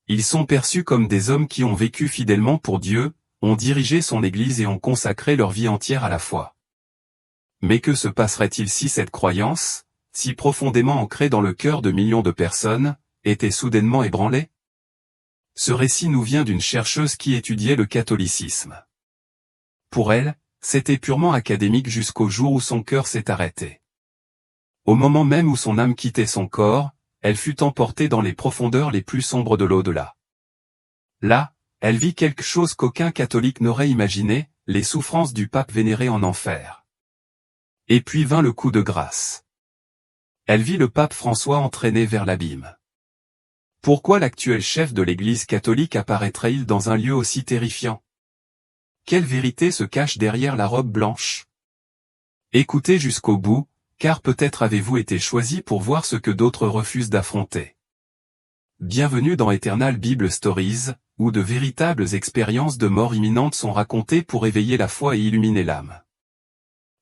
Ils sont perçus comme des hommes qui ont vécu fidèlement pour Dieu, ont dirigé son Église et ont consacré leur vie entière à la foi. Mais que se passerait-il si cette croyance, si profondément ancrée dans le cœur de millions de personnes, était soudainement ébranlée? Ce récit nous vient d'une chercheuse qui étudiait le catholicisme. Pour elle, c'était purement académique jusqu'au jour où son cœur s'est arrêté. Au moment même où son âme quittait son corps, elle fut emportée dans les profondeurs les plus sombres de l'au-delà. Là, elle vit quelque chose qu'aucun catholique n'aurait imaginé, les souffrances du pape vénéré en enfer. Et puis vint le coup de grâce. Elle vit le pape François entraîné vers l'abîme. Pourquoi l'actuel chef de l'Église catholique apparaîtrait-il dans un lieu aussi terrifiant? Quelle vérité se cache derrière la robe blanche? Écoutez jusqu'au bout, car peut-être avez-vous été choisi pour voir ce que d'autres refusent d'affronter. Bienvenue dans Eternal Bible Stories, où de véritables expériences de mort imminente sont racontées pour éveiller la foi et illuminer l'âme.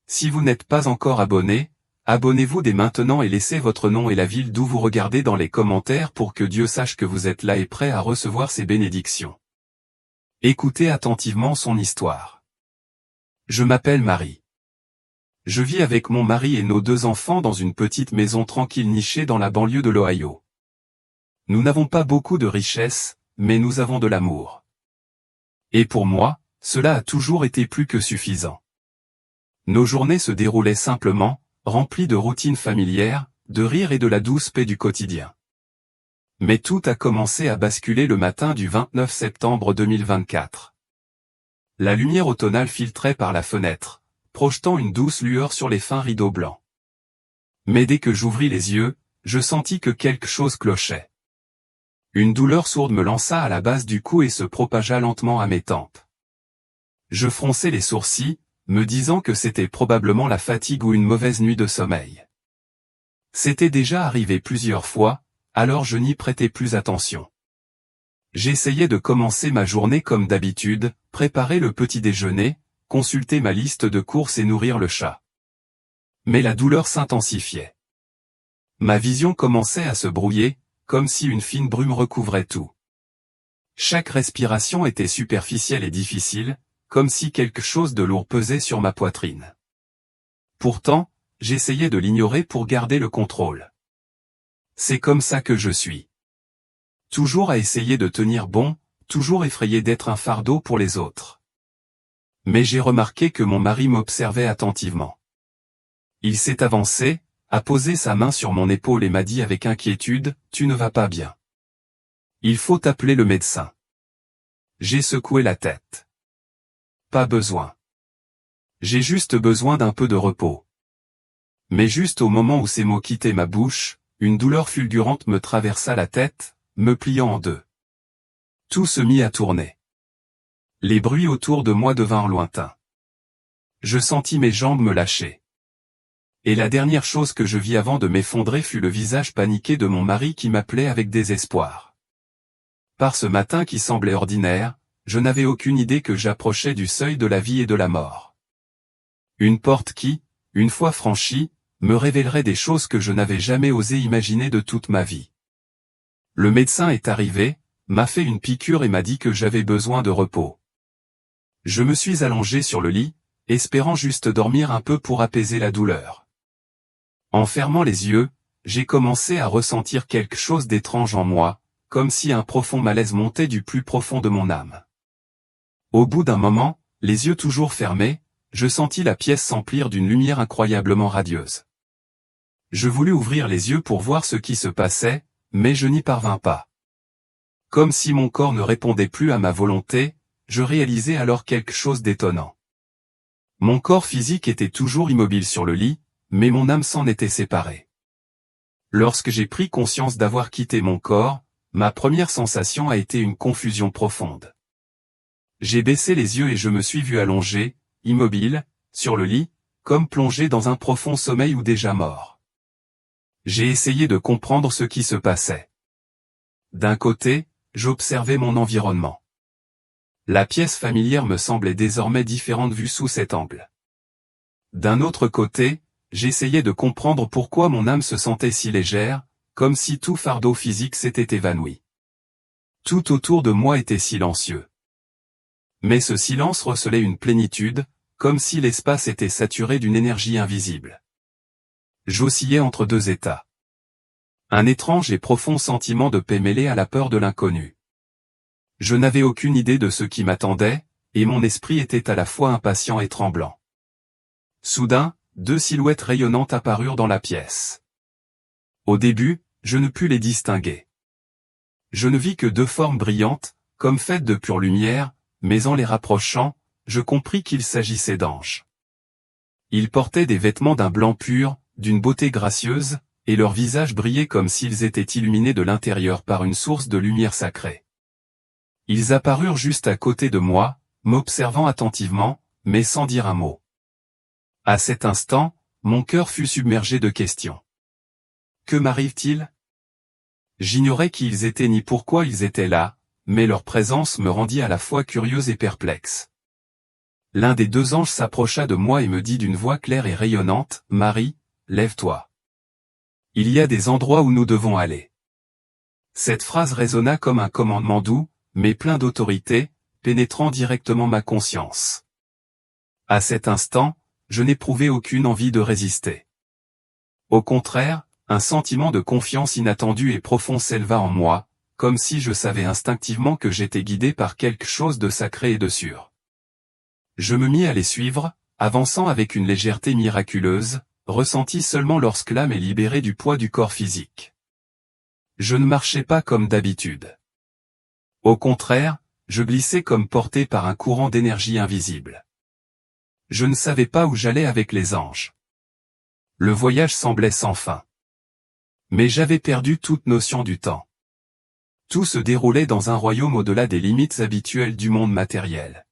Si vous n'êtes pas encore abonné, abonnez-vous dès maintenant et laissez votre nom et la ville d'où vous regardez dans les commentaires pour que Dieu sache que vous êtes là et prêt à recevoir ses bénédictions. Écoutez attentivement son histoire. Je m'appelle Marie. Je vis avec mon mari et nos 2 enfants dans une petite maison tranquille nichée dans la banlieue de l'Ohio. Nous n'avons pas beaucoup de richesses, mais nous avons de l'amour. Et pour moi, cela a toujours été plus que suffisant. Nos journées se déroulaient simplement, remplies de routines familières, de rires et de la douce paix du quotidien. Mais tout a commencé à basculer le matin du 29 septembre 2024. La lumière automnale filtrait par la fenêtre, projetant une douce lueur sur les fins rideaux blancs. Mais dès que j'ouvris les yeux, je sentis que quelque chose clochait. Une douleur sourde me lança à la base du cou et se propagea lentement à mes tempes. Je fronçai les sourcils, me disant que c'était probablement la fatigue ou une mauvaise nuit de sommeil. C'était déjà arrivé plusieurs fois, alors je n'y prêtais plus attention. J'essayais de commencer ma journée comme d'habitude, préparer le petit déjeuner, consulter ma liste de courses et nourrir le chat. Mais la douleur s'intensifiait. Ma vision commençait à se brouiller, comme si une fine brume recouvrait tout. Chaque respiration était superficielle et difficile, comme si quelque chose de lourd pesait sur ma poitrine. Pourtant, j'essayais de l'ignorer pour garder le contrôle. C'est comme ça que je suis. Toujours à essayer de tenir bon, toujours effrayé d'être un fardeau pour les autres. Mais j'ai remarqué que mon mari m'observait attentivement. Il s'est avancé, a posé sa main sur mon épaule et m'a dit avec inquiétude, « Tu ne vas pas bien. Il faut appeler le médecin. » J'ai secoué la tête. Pas besoin. J'ai juste besoin d'un peu de repos. Mais juste au moment où ces mots quittaient ma bouche, une douleur fulgurante me traversa la tête, me pliant en 2. Tout se mit à tourner. Les bruits autour de moi devinrent lointains. Je sentis mes jambes me lâcher. Et la dernière chose que je vis avant de m'effondrer fut le visage paniqué de mon mari qui m'appelait avec désespoir. Par ce matin qui semblait ordinaire, je n'avais aucune idée que j'approchais du seuil de la vie et de la mort. Une porte qui, une fois franchie, me révélerait des choses que je n'avais jamais osé imaginer de toute ma vie. Le médecin est arrivé, m'a fait une piqûre et m'a dit que j'avais besoin de repos. Je me suis allongé sur le lit, espérant juste dormir un peu pour apaiser la douleur. En fermant les yeux, j'ai commencé à ressentir quelque chose d'étrange en moi, comme si un profond malaise montait du plus profond de mon âme. Au bout d'un moment, les yeux toujours fermés, je sentis la pièce s'emplir d'une lumière incroyablement radieuse. Je voulus ouvrir les yeux pour voir ce qui se passait, mais je n'y parvins pas. Comme si mon corps ne répondait plus à ma volonté, je réalisai alors quelque chose d'étonnant. Mon corps physique était toujours immobile sur le lit, mais mon âme s'en était séparée. Lorsque j'ai pris conscience d'avoir quitté mon corps, ma première sensation a été une confusion profonde. J'ai baissé les yeux et je me suis vu allongé, immobile, sur le lit, comme plongé dans un profond sommeil ou déjà mort. J'ai essayé de comprendre ce qui se passait. D'un côté, j'observais mon environnement. La pièce familière me semblait désormais différente vue sous cet angle. D'un autre côté, j'essayais de comprendre pourquoi mon âme se sentait si légère, comme si tout fardeau physique s'était évanoui. Tout autour de moi était silencieux. Mais ce silence recelait une plénitude, comme si l'espace était saturé d'une énergie invisible. J'oscillais entre deux états. Un étrange et profond sentiment de paix mêlé à la peur de l'inconnu. Je n'avais aucune idée de ce qui m'attendait, et mon esprit était à la fois impatient et tremblant. Soudain, deux silhouettes rayonnantes apparurent dans la pièce. Au début, je ne pus les distinguer. Je ne vis que deux formes brillantes, comme faites de pure lumière, mais en les rapprochant, je compris qu'il s'agissait d'anges. Ils portaient des vêtements d'un blanc pur, d'une beauté gracieuse, et leurs visages brillaient comme s'ils étaient illuminés de l'intérieur par une source de lumière sacrée. Ils apparurent juste à côté de moi, m'observant attentivement, mais sans dire un mot. À cet instant, mon cœur fut submergé de questions. Que m'arrive-t-il? J'ignorais qui ils étaient ni pourquoi ils étaient là, mais leur présence me rendit à la fois curieuse et perplexe. L'un des deux anges s'approcha de moi et me dit d'une voix claire et rayonnante, « Marie, lève-toi. Il y a des endroits où nous devons aller. » Cette phrase résonna comme un commandement doux, mais plein d'autorité, pénétrant directement ma conscience. À cet instant, je n'éprouvais aucune envie de résister. Au contraire, un sentiment de confiance inattendu et profond s'éleva en moi, comme si je savais instinctivement que j'étais guidé par quelque chose de sacré et de sûr. Je me mis à les suivre, avançant avec une légèreté miraculeuse, ressentie seulement lorsque l'âme est libérée du poids du corps physique. Je ne marchais pas comme d'habitude. Au contraire, je glissais comme porté par un courant d'énergie invisible. Je ne savais pas où j'allais avec les anges. Le voyage semblait sans fin. Mais j'avais perdu toute notion du temps. Tout se déroulait dans un royaume au-delà des limites habituelles du monde matériel.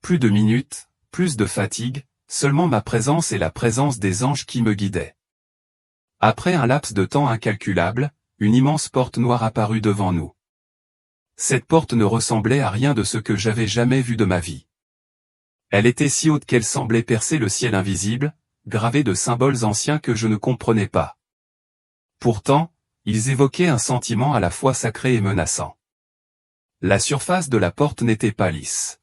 Plus de minutes, plus de fatigue, seulement ma présence et la présence des anges qui me guidaient. Après un laps de temps incalculable, une immense porte noire apparut devant nous. Cette porte ne ressemblait à rien de ce que j'avais jamais vu de ma vie. Elle était si haute qu'elle semblait percer le ciel invisible, gravée de symboles anciens que je ne comprenais pas. Pourtant, ils évoquaient un sentiment à la fois sacré et menaçant. La surface de la porte n'était pas lisse.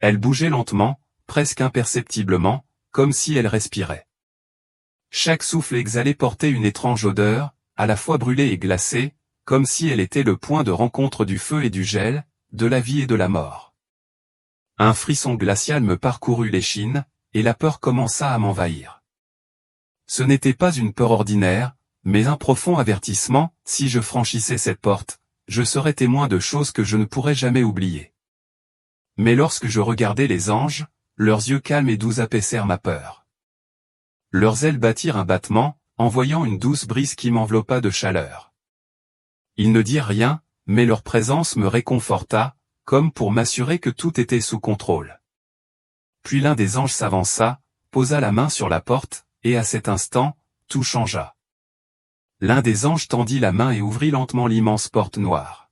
Elle bougeait lentement, presque imperceptiblement, comme si elle respirait. Chaque souffle exhalé portait une étrange odeur, à la fois brûlée et glacée, comme si elle était le point de rencontre du feu et du gel, de la vie et de la mort. Un frisson glacial me parcourut l'échine, et la peur commença à m'envahir. Ce n'était pas une peur ordinaire, mais un profond avertissement, si je franchissais cette porte, je serais témoin de choses que je ne pourrais jamais oublier. Mais lorsque je regardais les anges, leurs yeux calmes et doux apaisèrent ma peur. Leurs ailes battirent un battement, envoyant une douce brise qui m'enveloppa de chaleur. Ils ne dirent rien, mais leur présence me réconforta, comme pour m'assurer que tout était sous contrôle. Puis l'un des anges s'avança, posa la main sur la porte, et à cet instant, tout changea. L'un des anges tendit la main et ouvrit lentement l'immense porte noire.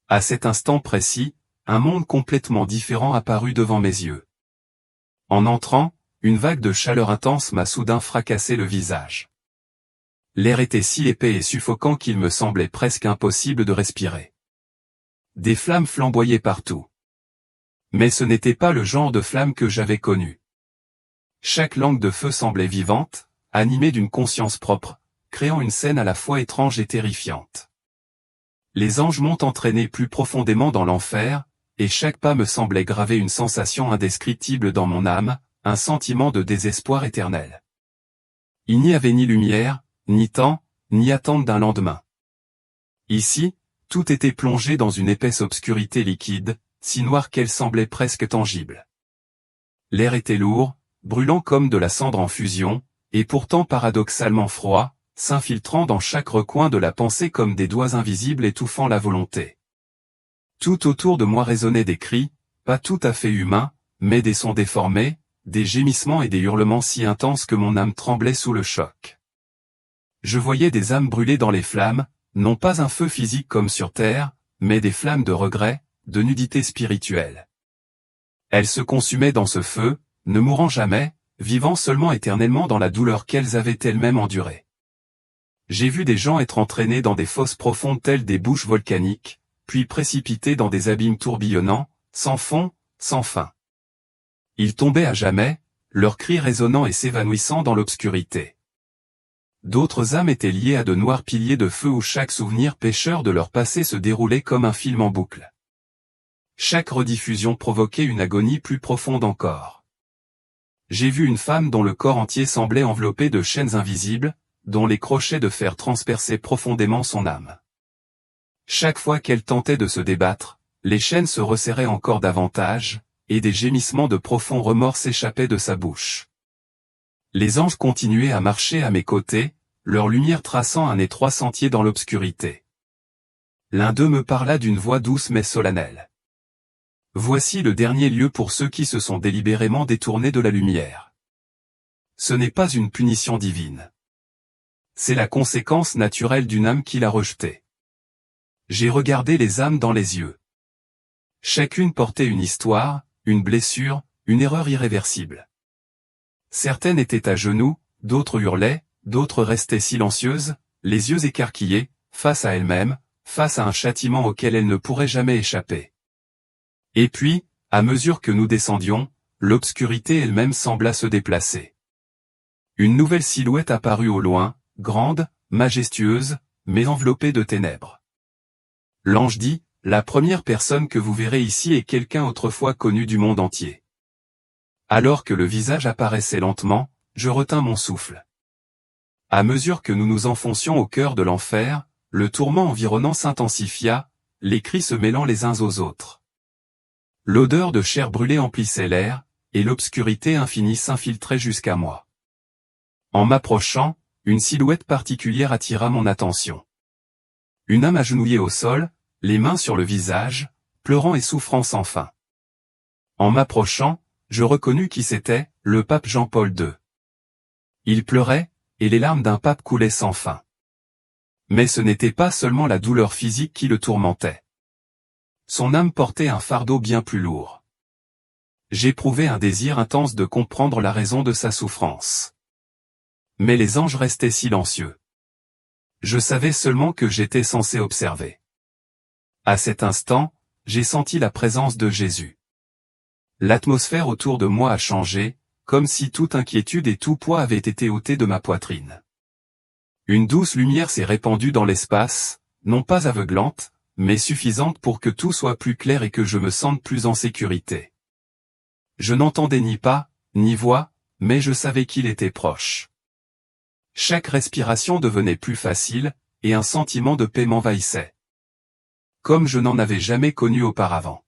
À cet instant précis, un monde complètement différent apparut devant mes yeux. En entrant, une vague de chaleur intense m'a soudain fracassé le visage. L'air était si épais et suffocant qu'il me semblait presque impossible de respirer. Des flammes flamboyaient partout. Mais ce n'était pas le genre de flamme que j'avais connu. Chaque langue de feu semblait vivante, animée d'une conscience propre, créant une scène à la fois étrange et terrifiante. Les anges m'ont entraîné plus profondément dans l'enfer, et chaque pas me semblait graver une sensation indescriptible dans mon âme, un sentiment de désespoir éternel. Il n'y avait ni lumière, ni temps, ni attente d'un lendemain. Ici, tout était plongé dans une épaisse obscurité liquide, si noire qu'elle semblait presque tangible. L'air était lourd, brûlant comme de la cendre en fusion, et pourtant paradoxalement froid, s'infiltrant dans chaque recoin de la pensée comme des doigts invisibles étouffant la volonté. Tout autour de moi résonnaient des cris, pas tout à fait humains, mais des sons déformés, des gémissements et des hurlements si intenses que mon âme tremblait sous le choc. Je voyais des âmes brûler dans les flammes, non pas un feu physique comme sur terre, mais des flammes de regret, de nudité spirituelle. Elles se consumaient dans ce feu, ne mourant jamais, vivant seulement éternellement dans la douleur qu'elles avaient elles-mêmes endurée. J'ai vu des gens être entraînés dans des fosses profondes telles des bouches volcaniques, puis précipités dans des abîmes tourbillonnants, sans fond, sans fin. Ils tombaient à jamais, leurs cris résonnant et s'évanouissant dans l'obscurité. D'autres âmes étaient liées à de noirs piliers de feu où chaque souvenir pécheur de leur passé se déroulait comme un film en boucle. Chaque rediffusion provoquait une agonie plus profonde encore. J'ai vu une femme dont le corps entier semblait enveloppé de chaînes invisibles, dont les crochets de fer transperçaient profondément son âme. Chaque fois qu'elle tentait de se débattre, les chaînes se resserraient encore davantage, et des gémissements de profond remords s'échappaient de sa bouche. Les anges continuaient à marcher à mes côtés, leur lumière traçant un étroit sentier dans l'obscurité. L'un d'eux me parla d'une voix douce mais solennelle. Voici le dernier lieu pour ceux qui se sont délibérément détournés de la lumière. Ce n'est pas une punition divine. C'est la conséquence naturelle d'une âme qui l'a rejetée. J'ai regardé les âmes dans les yeux. Chacune portait une histoire, une blessure, une erreur irréversible. Certaines étaient à genoux, d'autres hurlaient, d'autres restaient silencieuses, les yeux écarquillés, face à elles-mêmes, face à un châtiment auquel elles ne pourraient jamais échapper. Et puis, à mesure que nous descendions, l'obscurité elle-même sembla se déplacer. Une nouvelle silhouette apparut au loin, grande, majestueuse, mais enveloppée de ténèbres. L'ange dit, « La première personne que vous verrez ici est quelqu'un autrefois connu du monde entier. » Alors que le visage apparaissait lentement, je retins mon souffle. À mesure que nous nous enfoncions au cœur de l'enfer, le tourment environnant s'intensifia, les cris se mêlant les uns aux autres. L'odeur de chair brûlée emplissait l'air, et l'obscurité infinie s'infiltrait jusqu'à moi. En m'approchant, une silhouette particulière attira mon attention. Une âme agenouillée au sol, les mains sur le visage, pleurant et souffrant sans fin. En m'approchant, je reconnus qui c'était, le pape Jean-Paul II. Il pleurait, et les larmes d'un pape coulaient sans fin. Mais ce n'était pas seulement la douleur physique qui le tourmentait. Son âme portait un fardeau bien plus lourd. J'éprouvais un désir intense de comprendre la raison de sa souffrance. Mais les anges restaient silencieux. Je savais seulement que j'étais censé observer. À cet instant, j'ai senti la présence de Jésus. L'atmosphère autour de moi a changé, comme si toute inquiétude et tout poids avaient été ôtés de ma poitrine. Une douce lumière s'est répandue dans l'espace, non pas aveuglante, mais suffisante pour que tout soit plus clair et que je me sente plus en sécurité. Je n'entendais ni pas, ni voix, mais je savais qu'il était proche. Chaque respiration devenait plus facile, et un sentiment de paix m'envahissait. Comme je n'en avais jamais connu auparavant.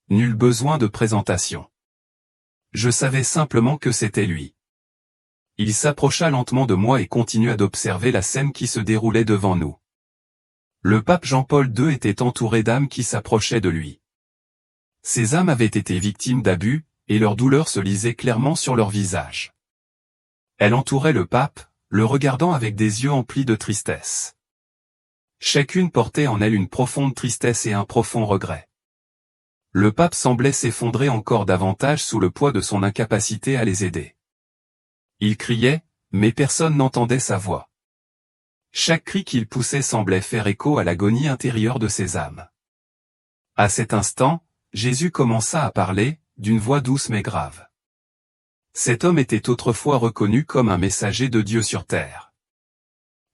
Nul besoin de présentation. Je savais simplement que c'était lui. Il s'approcha lentement de moi et continua d'observer la scène qui se déroulait devant nous. Le pape Jean-Paul II était entouré d'âmes qui s'approchaient de lui. Ces âmes avaient été victimes d'abus, et leur douleur se lisait clairement sur leur visage. Elles entouraient le pape, le regardant avec des yeux emplis de tristesse. Chacune portait en elle une profonde tristesse et un profond regret. Le pape semblait s'effondrer encore davantage sous le poids de son incapacité à les aider. Il criait, mais personne n'entendait sa voix. Chaque cri qu'il poussait semblait faire écho à l'agonie intérieure de ses âmes. À cet instant, Jésus commença à parler, d'une voix douce mais grave. Cet homme était autrefois reconnu comme un messager de Dieu sur terre.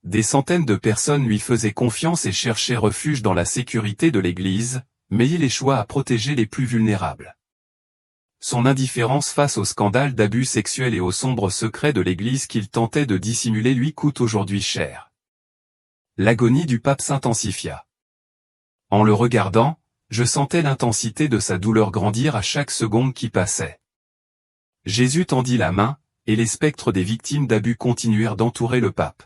Des centaines de personnes lui faisaient confiance et cherchaient refuge dans la sécurité de l'Église, mais il échoua à protéger les plus vulnérables. Son indifférence face au scandale d'abus sexuels et aux sombres secrets de l'Église qu'il tentait de dissimuler lui coûte aujourd'hui cher. L'agonie du pape s'intensifia. En le regardant, je sentais l'intensité de sa douleur grandir à chaque seconde qui passait. Jésus tendit la main, et les spectres des victimes d'abus continuèrent d'entourer le pape.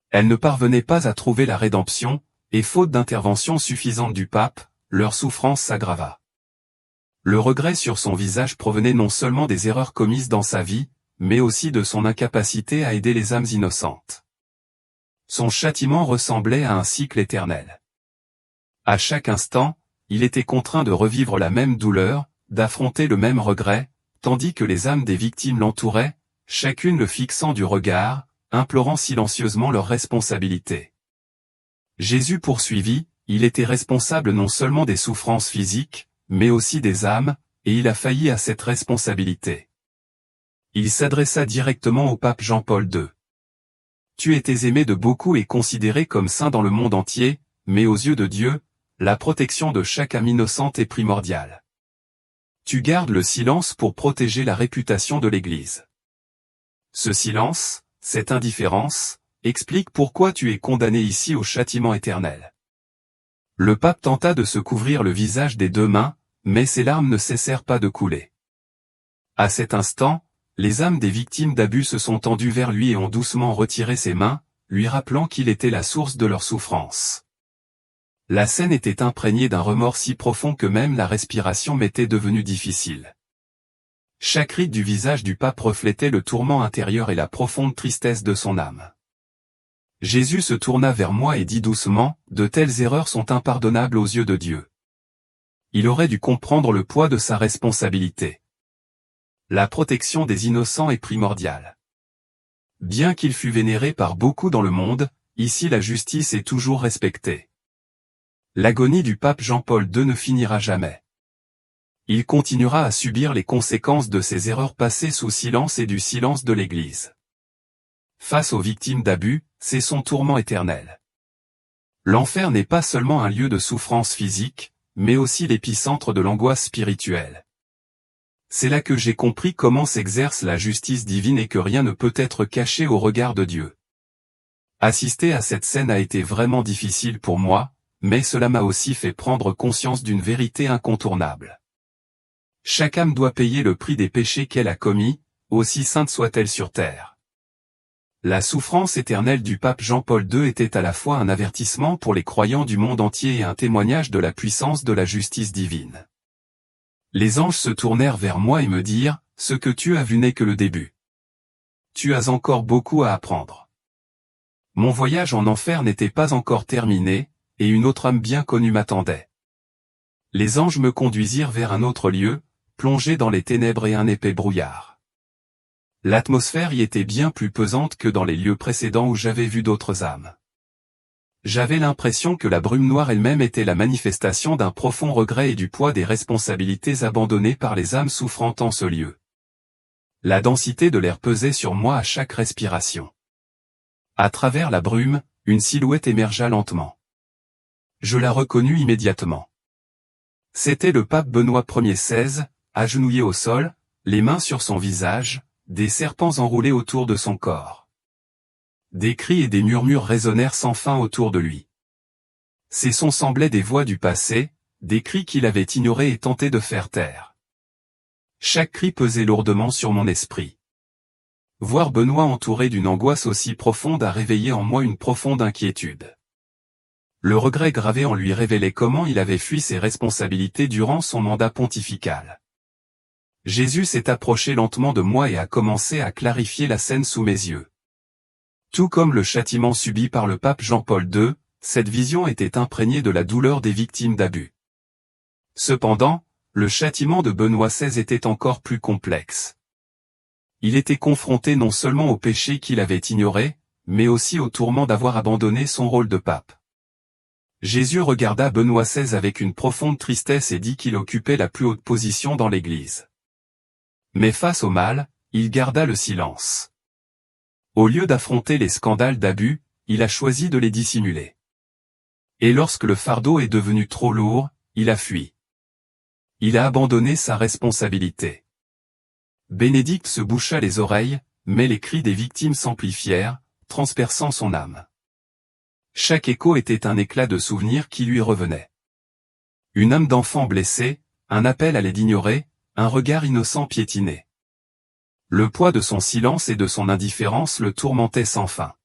Elles ne parvenaient pas à trouver la rédemption, et faute d'intervention suffisante du pape, leur souffrance s'aggrava. Le regret sur son visage provenait non seulement des erreurs commises dans sa vie, mais aussi de son incapacité à aider les âmes innocentes. Son châtiment ressemblait à un cycle éternel. À chaque instant, il était contraint de revivre la même douleur, d'affronter le même regret, tandis que les âmes des victimes l'entouraient, chacune le fixant du regard, implorant silencieusement leur responsabilité. Jésus poursuivit, il était responsable non seulement des souffrances physiques, mais aussi des âmes, et il a failli à cette responsabilité. Il s'adressa directement au pape Jean-Paul II. Tu étais aimé de beaucoup et considéré comme saint dans le monde entier, mais aux yeux de Dieu, la protection de chaque âme innocente est primordiale. Tu gardes le silence pour protéger la réputation de l'Église. Ce silence, cette indifférence, explique pourquoi tu es condamné ici au châtiment éternel. Le pape tenta de se couvrir le visage des deux mains, mais ses larmes ne cessèrent pas de couler. À cet instant, les âmes des victimes d'abus se sont tendues vers lui et ont doucement retiré ses mains, lui rappelant qu'il était la source de leur souffrance. La scène était imprégnée d'un remords si profond que même la respiration m'était devenue difficile. Chaque ride du visage du pape reflétait le tourment intérieur et la profonde tristesse de son âme. Jésus se tourna vers moi et dit doucement, « De telles erreurs sont impardonnables aux yeux de Dieu. » Il aurait dû comprendre le poids de sa responsabilité. La protection des innocents est primordiale. Bien qu'il fût vénéré par beaucoup dans le monde, ici la justice est toujours respectée. L'agonie du pape Jean-Paul II ne finira jamais. Il continuera à subir les conséquences de ses erreurs passées sous silence et du silence de l'Église. Face aux victimes d'abus, c'est son tourment éternel. L'enfer n'est pas seulement un lieu de souffrance physique, mais aussi l'épicentre de l'angoisse spirituelle. C'est là que j'ai compris comment s'exerce la justice divine et que rien ne peut être caché au regard de Dieu. Assister à cette scène a été vraiment difficile pour moi, mais cela m'a aussi fait prendre conscience d'une vérité incontournable. Chaque âme doit payer le prix des péchés qu'elle a commis, aussi sainte soit-elle sur terre. La souffrance éternelle du pape Jean-Paul II était à la fois un avertissement pour les croyants du monde entier et un témoignage de la puissance de la justice divine. Les anges se tournèrent vers moi et me dirent, « Ce que tu as vu n'est que le début. Tu as encore beaucoup à apprendre. » Mon voyage en enfer n'était pas encore terminé, et une autre âme bien connue m'attendait. Les anges me conduisirent vers un autre lieu, plongé dans les ténèbres et un épais brouillard. L'atmosphère y était bien plus pesante que dans les lieux précédents où j'avais vu d'autres âmes. J'avais l'impression que la brume noire elle-même était la manifestation d'un profond regret et du poids des responsabilités abandonnées par les âmes souffrant en ce lieu. La densité de l'air pesait sur moi à chaque respiration. À travers la brume, une silhouette émergea lentement. Je la reconnus immédiatement. C'était le pape Benoît XVI, agenouillé au sol, les mains sur son visage, des serpents enroulés autour de son corps. Des cris et des murmures résonnèrent sans fin autour de lui. Ces sons semblaient des voix du passé, des cris qu'il avait ignorés et tenté de faire taire. Chaque cri pesait lourdement sur mon esprit. Voir Benoît entouré d'une angoisse aussi profonde a réveillé en moi une profonde inquiétude. Le regret gravé en lui révélait comment il avait fui ses responsabilités durant son mandat pontifical. Jésus s'est approché lentement de moi et a commencé à clarifier la scène sous mes yeux. Tout comme le châtiment subi par le pape Jean-Paul II, cette vision était imprégnée de la douleur des victimes d'abus. Cependant, le châtiment de Benoît XVI était encore plus complexe. Il était confronté non seulement au péché qu'il avait ignoré, mais aussi au tourment d'avoir abandonné son rôle de pape. Jésus regarda Benoît XVI avec une profonde tristesse et dit qu'il occupait la plus haute position dans l'Église. Mais face au mal, il garda le silence. Au lieu d'affronter les scandales d'abus, il a choisi de les dissimuler. Et lorsque le fardeau est devenu trop lourd, il a fui. Il a abandonné sa responsabilité. Bénédicte se boucha les oreilles, mais les cris des victimes s'amplifièrent, transperçant son âme. Chaque écho était un éclat de souvenir qui lui revenait. Une âme d'enfant blessée, un appel à l'aide ignorée, un regard innocent piétiné. Le poids de son silence et de son indifférence le tourmentait sans fin.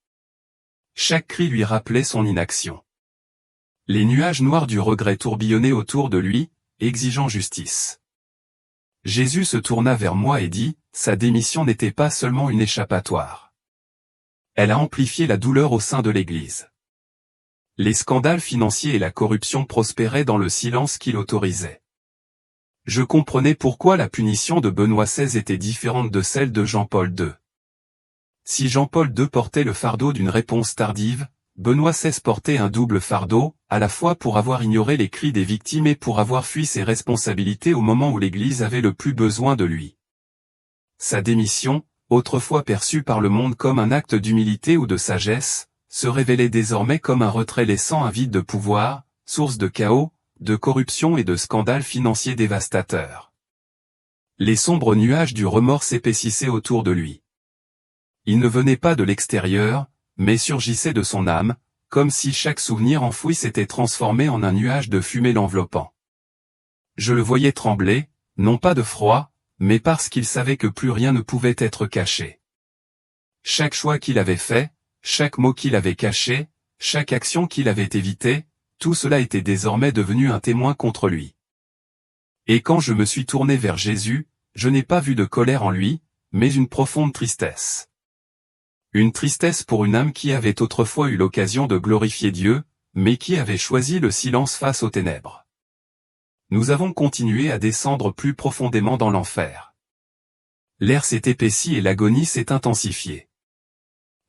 Chaque cri lui rappelait son inaction. Les nuages noirs du regret tourbillonnaient autour de lui, exigeant justice. Jésus se tourna vers moi et dit, « Sa démission n'était pas seulement une échappatoire. Elle a amplifié la douleur au sein de l'Église. » Les scandales financiers et la corruption prospéraient dans le silence qu'il autorisait. Je comprenais pourquoi la punition de Benoît XVI était différente de celle de Jean-Paul II. Si Jean-Paul II portait le fardeau d'une réponse tardive, Benoît XVI portait un double fardeau, à la fois pour avoir ignoré les cris des victimes et pour avoir fui ses responsabilités au moment où l'Église avait le plus besoin de lui. Sa démission, autrefois perçue par le monde comme un acte d'humilité ou de sagesse, se révélait désormais comme un retrait laissant un vide de pouvoir, source de chaos, de corruption et de scandales financiers dévastateurs. Les sombres nuages du remords s'épaississaient autour de lui. Ils ne venaient pas de l'extérieur, mais surgissaient de son âme, comme si chaque souvenir enfoui s'était transformé en un nuage de fumée l'enveloppant. Je le voyais trembler, non pas de froid, mais parce qu'il savait que plus rien ne pouvait être caché. Chaque choix qu'il avait fait, chaque mot qu'il avait caché, chaque action qu'il avait évitée, tout cela était désormais devenu un témoin contre lui. Et quand je me suis tourné vers Jésus, je n'ai pas vu de colère en lui, mais une profonde tristesse. Une tristesse pour une âme qui avait autrefois eu l'occasion de glorifier Dieu, mais qui avait choisi le silence face aux ténèbres. Nous avons continué à descendre plus profondément dans l'enfer. L'air s'est épaissi et l'agonie s'est intensifiée.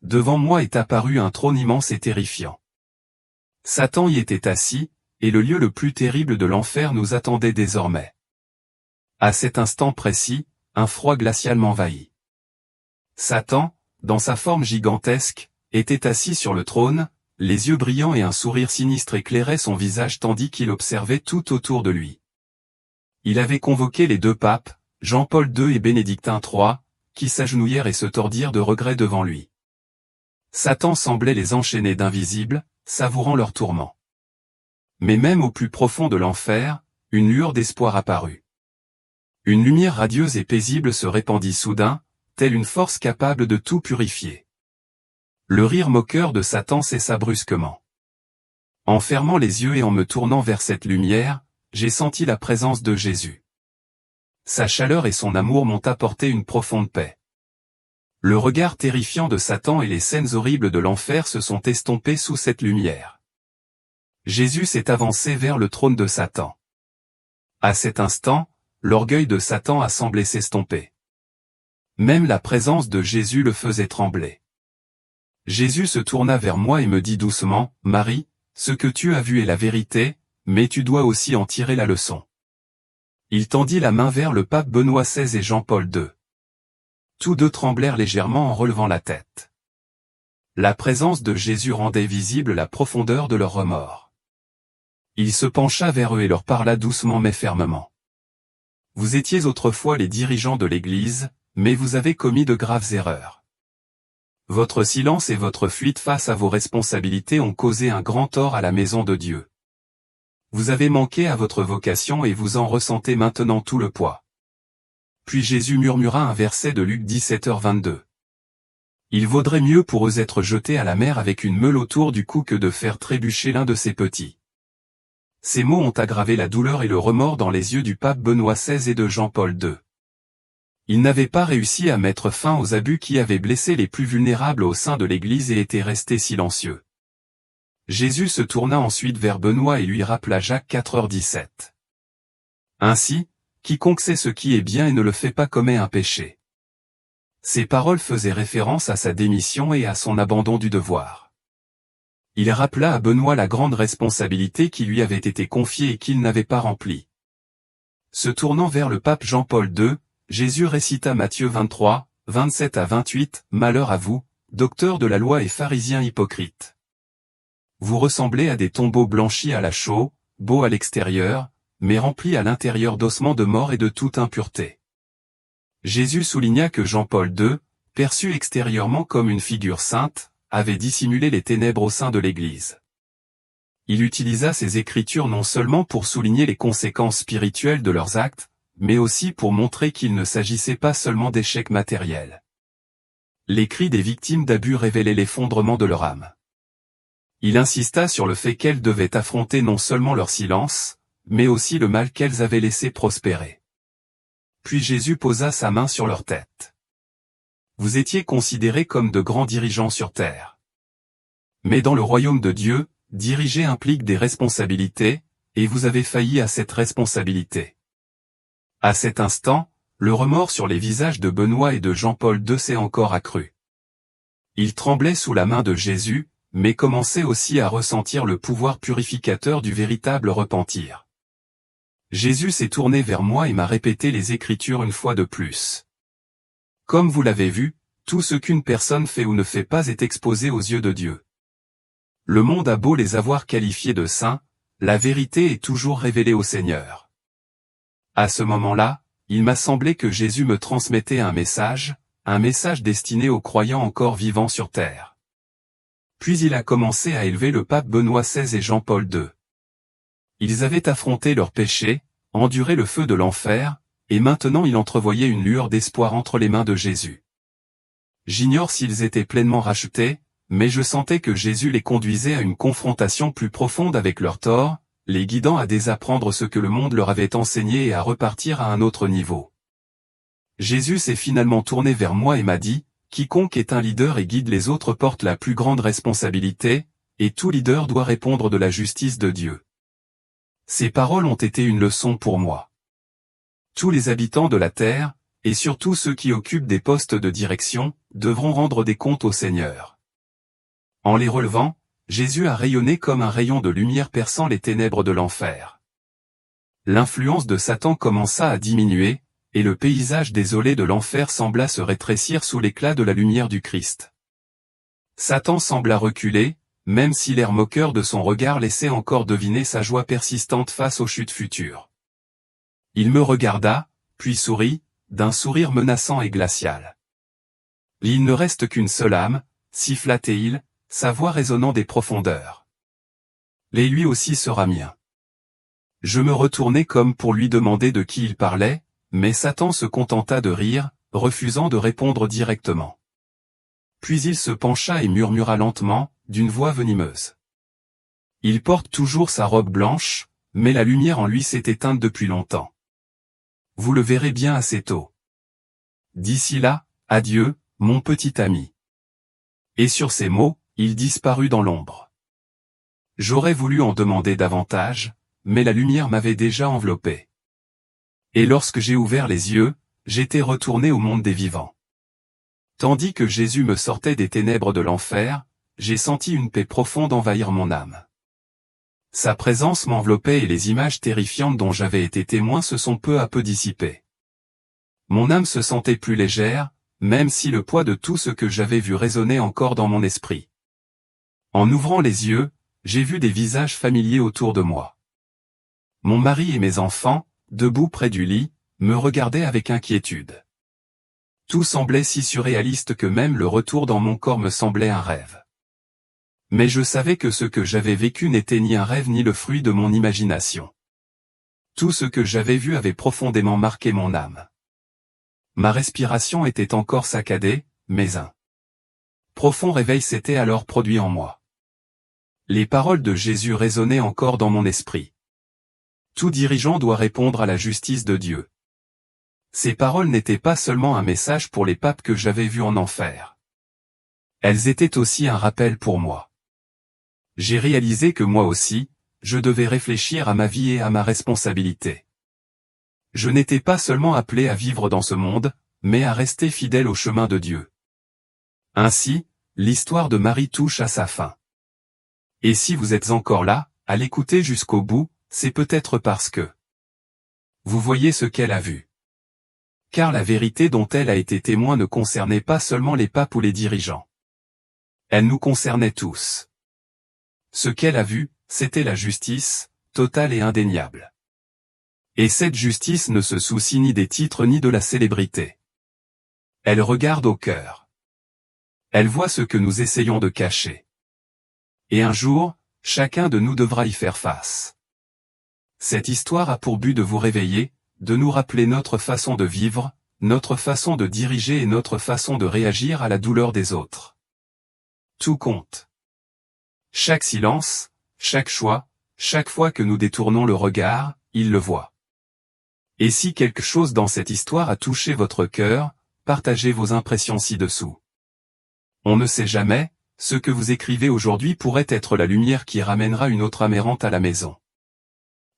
Devant moi est apparu un trône immense et terrifiant. Satan y était assis, et le lieu le plus terrible de l'enfer nous attendait désormais. À cet instant précis, un froid glacial m'envahit. Satan, dans sa forme gigantesque, était assis sur le trône, les yeux brillants et un sourire sinistre éclairaient son visage tandis qu'il observait tout autour de lui. Il avait convoqué les deux papes, Jean-Paul II et Bénédictin III, qui s'agenouillèrent et se tordirent de regret devant lui. Satan semblait les enchaîner d'invisibles, savourant leur tourment. Mais même au plus profond de l'enfer, une lueur d'espoir apparut. Une lumière radieuse et paisible se répandit soudain, telle une force capable de tout purifier. Le rire moqueur de Satan cessa brusquement. En fermant les yeux et en me tournant vers cette lumière, j'ai senti la présence de Jésus. Sa chaleur et son amour m'ont apporté une profonde paix. Le regard terrifiant de Satan et les scènes horribles de l'enfer se sont estompés sous cette lumière. Jésus s'est avancé vers le trône de Satan. À cet instant, l'orgueil de Satan a semblé s'estomper. Même la présence de Jésus le faisait trembler. Jésus se tourna vers moi et me dit doucement, « Marie, ce que tu as vu est la vérité, mais tu dois aussi en tirer la leçon. » Il tendit la main vers le pape Benoît XVI et Jean-Paul II. Tous deux tremblèrent légèrement en relevant la tête. La présence de Jésus rendait visible la profondeur de leur remords. Il se pencha vers eux et leur parla doucement mais fermement. « Vous étiez autrefois les dirigeants de l'Église, mais vous avez commis de graves erreurs. Votre silence et votre fuite face à vos responsabilités ont causé un grand tort à la maison de Dieu. Vous avez manqué à votre vocation et vous en ressentez maintenant tout le poids. » Puis Jésus murmura un verset de Luc 17h22. « Il vaudrait mieux pour eux être jetés à la mer avec une meule autour du cou que de faire trébucher l'un de ses petits. » Ces mots ont aggravé la douleur et le remords dans les yeux du pape Benoît XVI et de Jean-Paul II. Ils n'avaient pas réussi à mettre fin aux abus qui avaient blessé les plus vulnérables au sein de l'Église et étaient restés silencieux. Jésus se tourna ensuite vers Benoît et lui rappela Jacques 4h17. Ainsi, quiconque sait ce qui est bien et ne le fait pas commet un péché. Ces paroles faisaient référence à sa démission et à son abandon du devoir. Il rappela à Benoît la grande responsabilité qui lui avait été confiée et qu'il n'avait pas remplie. Se tournant vers le pape Jean-Paul II, Jésus récita Matthieu 23, 27 à 28, « Malheur à vous, docteurs de la loi et pharisiens hypocrites. Vous ressemblez à des tombeaux blanchis à la chaux, beaux à l'extérieur, mais remplis à l'intérieur d'ossements de mort et de toute impureté. » Jésus souligna que Jean-Paul II, perçu extérieurement comme une figure sainte, avait dissimulé les ténèbres au sein de l'Église. Il utilisa ces écritures non seulement pour souligner les conséquences spirituelles de leurs actes, mais aussi pour montrer qu'il ne s'agissait pas seulement d'échecs matériels. Les cris des victimes d'abus révélaient l'effondrement de leur âme. Il insista sur le fait qu'elles devaient affronter non seulement leur silence, mais aussi le mal qu'elles avaient laissé prospérer. Puis Jésus posa sa main sur leur tête. Vous étiez considérés comme de grands dirigeants sur terre. Mais dans le royaume de Dieu, diriger implique des responsabilités, et vous avez failli à cette responsabilité. À cet instant, le remords sur les visages de Benoît et de Jean-Paul II s'est encore accru. Ils tremblaient sous la main de Jésus, mais commençait aussi à ressentir le pouvoir purificateur du véritable repentir. Jésus s'est tourné vers moi et m'a répété les Écritures une fois de plus. Comme vous l'avez vu, tout ce qu'une personne fait ou ne fait pas est exposé aux yeux de Dieu. Le monde a beau les avoir qualifiés de saints, la vérité est toujours révélée au Seigneur. À ce moment-là, il m'a semblé que Jésus me transmettait un message destiné aux croyants encore vivants sur terre. Puis il a commencé à élever le pape Benoît XVI et Jean-Paul II. Ils avaient affronté leurs péchés, enduré le feu de l'enfer, et maintenant il entrevoyait une lueur d'espoir entre les mains de Jésus. J'ignore s'ils étaient pleinement rachetés, mais je sentais que Jésus les conduisait à une confrontation plus profonde avec leurs torts, les guidant à désapprendre ce que le monde leur avait enseigné et à repartir à un autre niveau. Jésus s'est finalement tourné vers moi et m'a dit, « Quiconque est un leader et guide les autres porte la plus grande responsabilité, et tout leader doit répondre de la justice de Dieu. » Ces paroles ont été une leçon pour moi. Tous les habitants de la terre, et surtout ceux qui occupent des postes de direction, devront rendre des comptes au Seigneur. En les relevant, Jésus a rayonné comme un rayon de lumière perçant les ténèbres de l'enfer. L'influence de Satan commença à diminuer, et le paysage désolé de l'enfer sembla se rétrécir sous l'éclat de la lumière du Christ. Satan sembla reculer, même si l'air moqueur de son regard laissait encore deviner sa joie persistante face aux chutes futures. Il me regarda, puis sourit, d'un sourire menaçant et glacial. « Il ne reste qu'une seule âme, siffla-t-il, sa voix résonnant des profondeurs. Et lui aussi sera mien. » Je me retournai comme pour lui demander de qui il parlait, mais Satan se contenta de rire, refusant de répondre directement. Puis il se pencha et murmura lentement, d'une voix venimeuse. Il porte toujours sa robe blanche, mais la lumière en lui s'est éteinte depuis longtemps. Vous le verrez bien assez tôt. D'ici là, adieu, mon petit ami. Et sur ces mots, il disparut dans l'ombre. J'aurais voulu en demander davantage, mais la lumière m'avait déjà enveloppé. Et lorsque j'ai ouvert les yeux, j'étais retourné au monde des vivants. Tandis que Jésus me sortait des ténèbres de l'enfer, j'ai senti une paix profonde envahir mon âme. Sa présence m'enveloppait et les images terrifiantes dont j'avais été témoin se sont peu à peu dissipées. Mon âme se sentait plus légère, même si le poids de tout ce que j'avais vu résonnait encore dans mon esprit. En ouvrant les yeux, j'ai vu des visages familiers autour de moi. Mon mari et mes enfants, debout près du lit, me regardaient avec inquiétude. Tout semblait si surréaliste que même le retour dans mon corps me semblait un rêve. Mais je savais que ce que j'avais vécu n'était ni un rêve ni le fruit de mon imagination. Tout ce que j'avais vu avait profondément marqué mon âme. Ma respiration était encore saccadée, mais un profond réveil s'était alors produit en moi. Les paroles de Jésus résonnaient encore dans mon esprit. Tout dirigeant doit répondre à la justice de Dieu. Ces paroles n'étaient pas seulement un message pour les papes que j'avais vus en enfer. Elles étaient aussi un rappel pour moi. J'ai réalisé que moi aussi, je devais réfléchir à ma vie et à ma responsabilité. Je n'étais pas seulement appelé à vivre dans ce monde, mais à rester fidèle au chemin de Dieu. Ainsi, l'histoire de Marie touche à sa fin. Et si vous êtes encore là, à l'écouter jusqu'au bout, c'est peut-être parce que vous voyez ce qu'elle a vu. Car la vérité dont elle a été témoin ne concernait pas seulement les papes ou les dirigeants. Elle nous concernait tous. Ce qu'elle a vu, c'était la justice, totale et indéniable. Et cette justice ne se soucie ni des titres ni de la célébrité. Elle regarde au cœur. Elle voit ce que nous essayons de cacher. Et un jour, chacun de nous devra y faire face. Cette histoire a pour but de vous réveiller, de nous rappeler notre façon de vivre, notre façon de diriger et notre façon de réagir à la douleur des autres. Tout compte. Chaque silence, chaque choix, chaque fois que nous détournons le regard, il le voit. Et si quelque chose dans cette histoire a touché votre cœur, partagez vos impressions ci-dessous. On ne sait jamais, ce que vous écrivez aujourd'hui pourrait être la lumière qui ramènera une autre âme errante à la maison.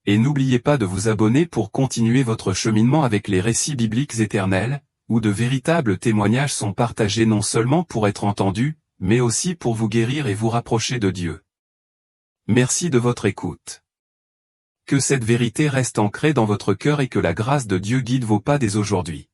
Et n'oubliez pas de vous abonner pour continuer votre cheminement avec les récits bibliques éternels, où de véritables témoignages sont partagés non seulement pour être entendus, mais aussi pour vous guérir et vous rapprocher de Dieu. Merci de votre écoute. Que cette vérité reste ancrée dans votre cœur et que la grâce de Dieu guide vos pas dès aujourd'hui.